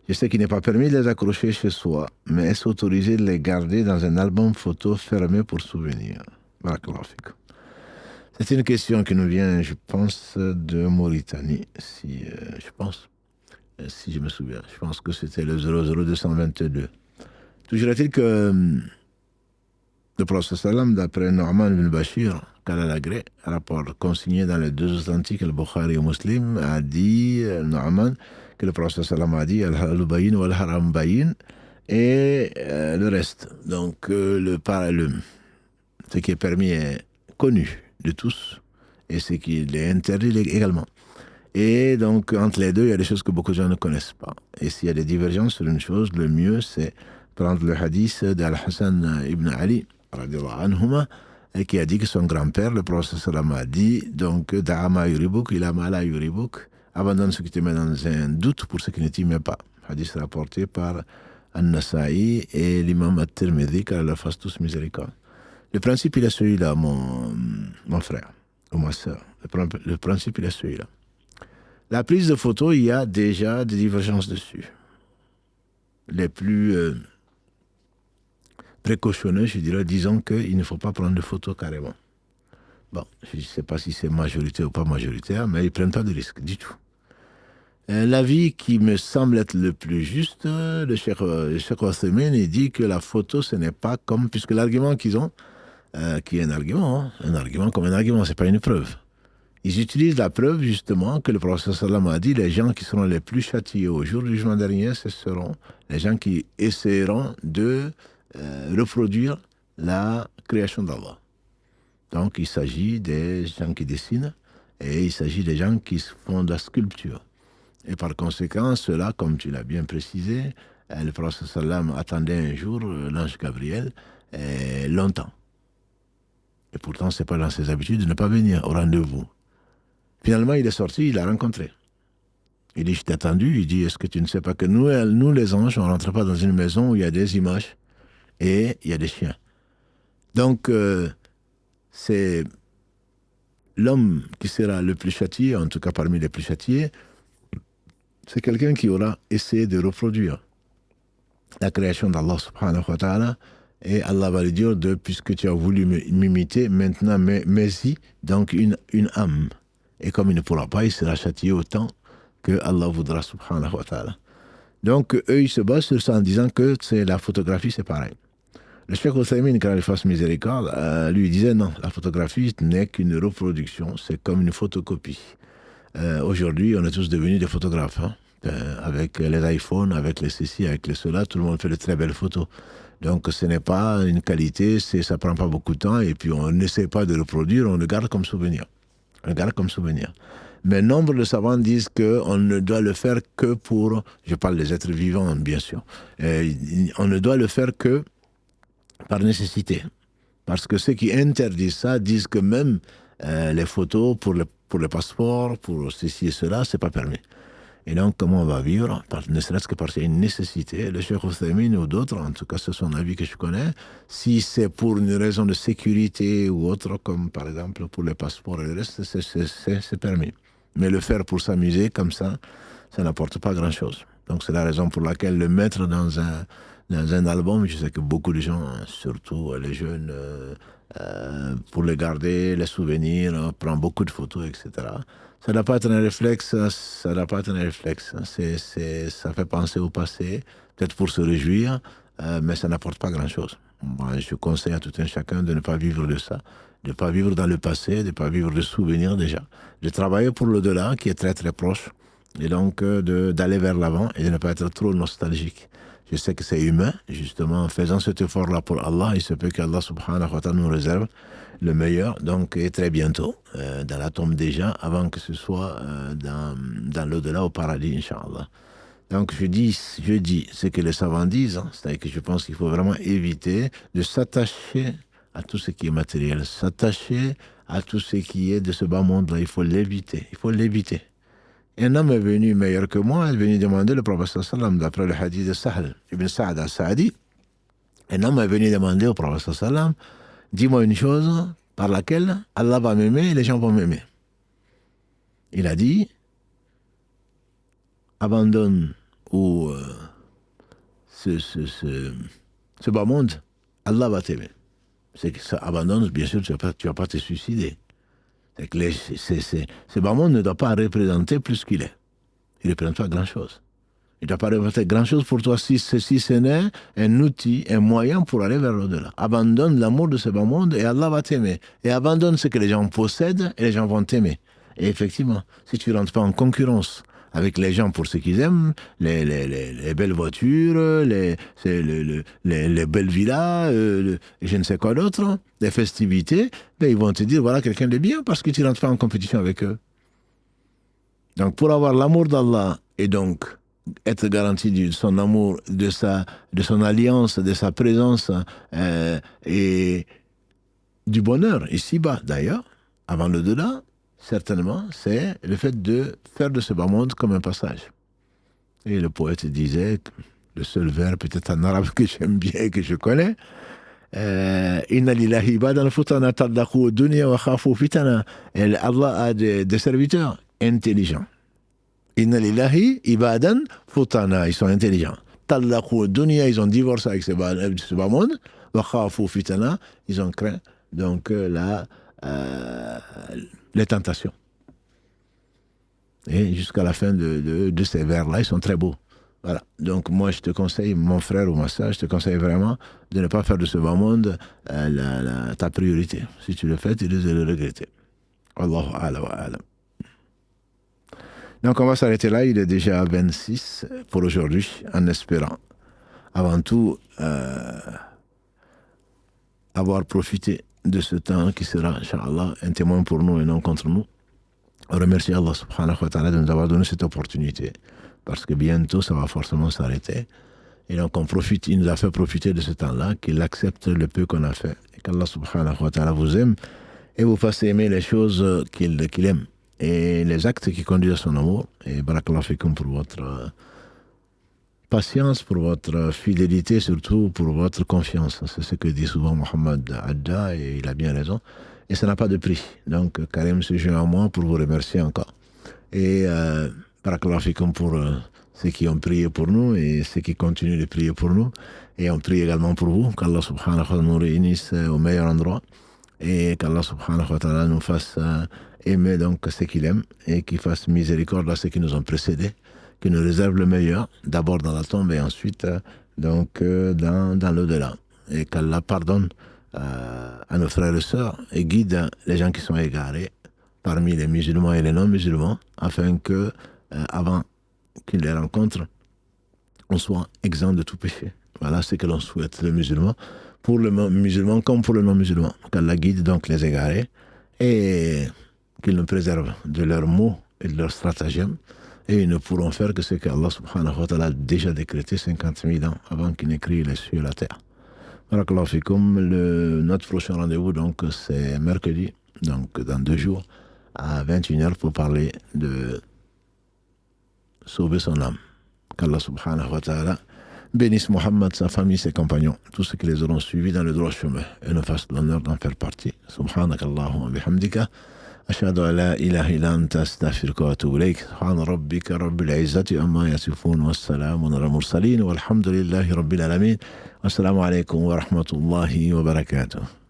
Je sais qu'il n'est pas permis de les accrocher chez soi, mais est-ce autorisé de les garder dans un album photo fermé pour souvenir? Barakallahu fikum. C'est une question qui nous vient, je pense, de Mauritanie, si je me souviens. Je pense que c'était le 00222. Toujours est-il que le prophète sallam, d'après Nu'man ibn Bashir, Kalalagré, rapport consigné dans les deux authentiques, le Bukhari et Muslim, a dit, Nu'man, que le prophète sallam a dit, al-halal bayin ou al-haram bayin, et le reste. Donc, ce qui est permis est connu de tous, et ce qui est interdit également. Et donc, entre les deux, il y a des choses que beaucoup de gens ne connaissent pas. Et s'il y a des divergences sur une chose, le mieux, c'est prendre le hadith d'Al-Hassan ibn Ali, radiallahu anhuma, qui a dit que son grand-père, le prophète sallam, a dit, donc, Da'ama yuribuk, ila mala yuribuk, abandonne ce qui te met dans un doute pour ce qui ne t'y met pas. Hadith rapporté par An-Nasa'i et l'imam At-Tirmidhi, car leur fasse tous miséricorde. Le principe, il est celui-là, mon frère, ou ma soeur. Le principe, il est celui-là. La prise de photo, il y a déjà des divergences dessus. Les plus précautionneux, je dirais, disons qu'il ne faut pas prendre de photos carrément. Bon, je ne sais pas si c'est majoritaire ou pas majoritaire, mais ils ne prennent pas de risque du tout. L'avis qui me semble être le plus juste, le Cheikh Othaymin, il dit que la photo, ce n'est pas comme, puisque l'argument qu'ils ont, qui est un argument comme un argument, ce n'est pas une preuve. Ils utilisent la preuve, justement, que le prophète sallam a dit, les gens qui seront les plus châtiés au jour du jugement dernier, ce seront les gens qui essaieront de reproduire la création d'Allah. Donc, il s'agit des gens qui dessinent et il s'agit des gens qui font de la sculpture. Et par conséquent, cela, comme tu l'as bien précisé, le prophète sallam attendait un jour l'ange Gabriel longtemps. Et pourtant, ce n'est pas dans ses habitudes de ne pas venir au rendez-vous. Finalement, il est sorti, il l'a rencontré. Il dit, je t'ai attendu. Il dit, est-ce que tu ne sais pas que nous les anges, on ne rentre pas dans une maison où il y a des images et il y a des chiens. Donc, c'est l'homme qui sera le plus châtié, en tout cas parmi les plus châtiés, c'est quelqu'un qui aura essayé de reproduire la création d'Allah subhanahu wa ta'ala, et Allah va lui dire, puisque tu as voulu m'imiter, maintenant mets-y donc une âme. Et comme il ne pourra pas, il sera châtié autant que Allah voudra subhanahu wa ta'ala. Donc eux, ils se basent sur ça en disant que la photographie, c'est pareil. Le Cheikh Othaymin, quand il fasse miséricorde, lui disait non, la photographie n'est qu'une reproduction, c'est comme une photocopie. Aujourd'hui, on est tous devenus des photographes. Avec les iPhones, avec les ceci, avec les cela, tout le monde fait de très belles photos. Donc ce n'est pas une qualité, ça prend pas beaucoup de temps, et puis on n'essaie pas de reproduire, on le garde comme souvenir. On le garde comme souvenir. Mais nombre de savants disent qu'on ne doit le faire que pour, je parle des êtres vivants bien sûr, on ne doit le faire que par nécessité. Parce que ceux qui interdisent ça disent que même les photos pour le passeport, pour ceci et cela, c'est pas permis. Et donc, comment on va vivre, ne serait-ce que parce qu'il y a une nécessité. Le Cheikh Othaymin ou d'autres, en tout cas, c'est son avis que je connais, si c'est pour une raison de sécurité ou autre, comme par exemple pour les passeports et le reste, c'est permis. Mais le faire pour s'amuser, comme ça n'apporte pas grand-chose. Donc, c'est la raison pour laquelle le mettre dans un album, je sais que beaucoup de gens, surtout les jeunes, pour les garder, les souvenirs, prennent beaucoup de photos, etc. Ça ne doit pas être un réflexe, ça fait penser au passé, peut-être pour se réjouir, mais ça n'apporte pas grand-chose. Moi, je conseille à tout un chacun de ne pas vivre de ça, de ne pas vivre dans le passé, de ne pas vivre de souvenirs déjà, de travailler pour l'au-delà qui est très très proche, et donc d'aller vers l'avant et de ne pas être trop nostalgique. Je sais que c'est humain, justement, en faisant cet effort-là pour Allah, il se peut qu'Allah subhanahu wa ta'ala nous réserve le meilleur, donc et très bientôt, dans la tombe déjà, avant que ce soit dans l'au-delà au paradis, Inch'Allah. Donc je dis ce que les savants disent, c'est-à-dire que je pense qu'il faut vraiment éviter de s'attacher à tout ce qui est matériel, s'attacher à tout ce qui est de ce bas monde-là, il faut l'éviter, Un homme est venu meilleur que moi, il est venu demander le prophète sallam, d'après le hadith de Sahl ibn Sa'd al-Sa'di. Un homme est venu demander au prophète sallam, dis-moi une chose par laquelle Allah va m'aimer et les gens vont m'aimer. Il a dit, abandonne ce bas monde, Allah va t'aimer. C'est que ça abandonne, bien sûr, tu vas pas te suicider. C'est que ce bas monde ne doit pas représenter plus qu'il est. Il ne représente pas grand-chose. Il ne doit pas représenter grand-chose pour toi si ce n'est un outil, un moyen pour aller vers l'au-delà. Abandonne l'amour de ce bas monde et Allah va t'aimer. Et abandonne ce que les gens possèdent et les gens vont t'aimer. Et effectivement, si tu ne rentres pas en concurrence avec les gens pour ce qu'ils aiment, les belles voitures, les belles villas, je ne sais quoi d'autre, les festivités, ben ils vont te dire, voilà quelqu'un de bien, parce que tu ne rentres pas en compétition avec eux. Donc, pour avoir l'amour d'Allah et donc être garanti de son amour, de son alliance, de sa présence et du bonheur ici-bas d'ailleurs, avant le delà, certainement, c'est le fait de faire de ce bas monde comme un passage. Et le poète disait, le seul vers peut-être en arabe que j'aime bien et que je connais, Inna lillahi ibadan futana tadlaqu dunya wa khafu fitana. Allah a des serviteurs intelligents. Inna lillahi ibadan futana, ils sont intelligents. Tadlaqu dunya, ils ont divorcé avec ce bas monde. Wa khafu fitana, ils ont craint donc les tentations. Et jusqu'à la fin de ces vers-là, ils sont très beaux. Voilà. Donc moi, je te conseille, mon frère ou ma soeur, je te conseille vraiment de ne pas faire de ce bas monde ta priorité. Si tu le fais, tu risques de le regretter. Allahu a'lam. Donc on va s'arrêter là. Il est déjà 26 pour aujourd'hui, en espérant avant tout avoir profité de ce temps qui sera, Inch'Allah, un témoin pour nous et non contre nous. On remercie Allah subhanahu wa ta'ala de nous avoir donné cette opportunité, parce que bientôt ça va forcément s'arrêter. Et donc on profite, il nous a fait profiter de ce temps-là, qu'il accepte le peu qu'on a fait, et qu'Allah subhanahu wa ta'ala vous aime et vous fasse aimer les choses qu'il aime et les actes qui conduisent à son amour. Et barakallahu fikum pour votre patience, pour votre fidélité, surtout pour votre confiance. C'est ce que dit souvent Mohammed Adda, et il a bien raison. Et ça n'a pas de prix. Donc Karim se joint à moi pour vous remercier encore. Et barakallahu fikum pour ceux qui ont prié pour nous et ceux qui continuent de prier pour nous. Et on prie également pour vous, qu'Allah subhanahu wa ta'ala nous réunisse au meilleur endroit et qu'Allah subhanahu wa ta'ala nous fasse aimer donc ce qu'il aime et qu'il fasse miséricorde à ceux qui nous ont précédés, qui nous réserve le meilleur, d'abord dans la tombe et ensuite donc dans l'au-delà. Et qu'Allah pardonne à nos frères et sœurs et guide les gens qui sont égarés parmi les musulmans et les non-musulmans, afin que, avant qu'ils les rencontrent, on soit exempt de tout péché. Voilà ce que l'on souhaite, le musulman, pour le musulman comme pour le non-musulman. Qu'Allah guide donc les égarés et qu'il nous préserve de leurs mots et de leurs stratagèmes. Et ils ne pourront faire que ce qu'Allah subhanahu wa ta'ala a déjà décrété 50 000 ans avant qu'il n'ait créé les cieux et la terre. Barakallahu fikum. Notre prochain rendez-vous, donc, c'est mercredi, donc dans 2 jours, à 21h, pour parler de sauver son âme. Qu'Allah subhanahu wa ta'ala bénisse Mohammed, sa famille, ses compagnons, tous ceux qui les auront suivis dans le droit chemin, et nous fasse l'honneur d'en faire partie. Subhanakallahumma bihamdika. أشهد أن لا إله إلا أنت أستغفرك وأتوب إليك. سبحان ربك رب العزة عما يصفون والسلام على المرسلين والحمد لله رب العالمين. والسلام عليكم ورحمة الله وبركاته.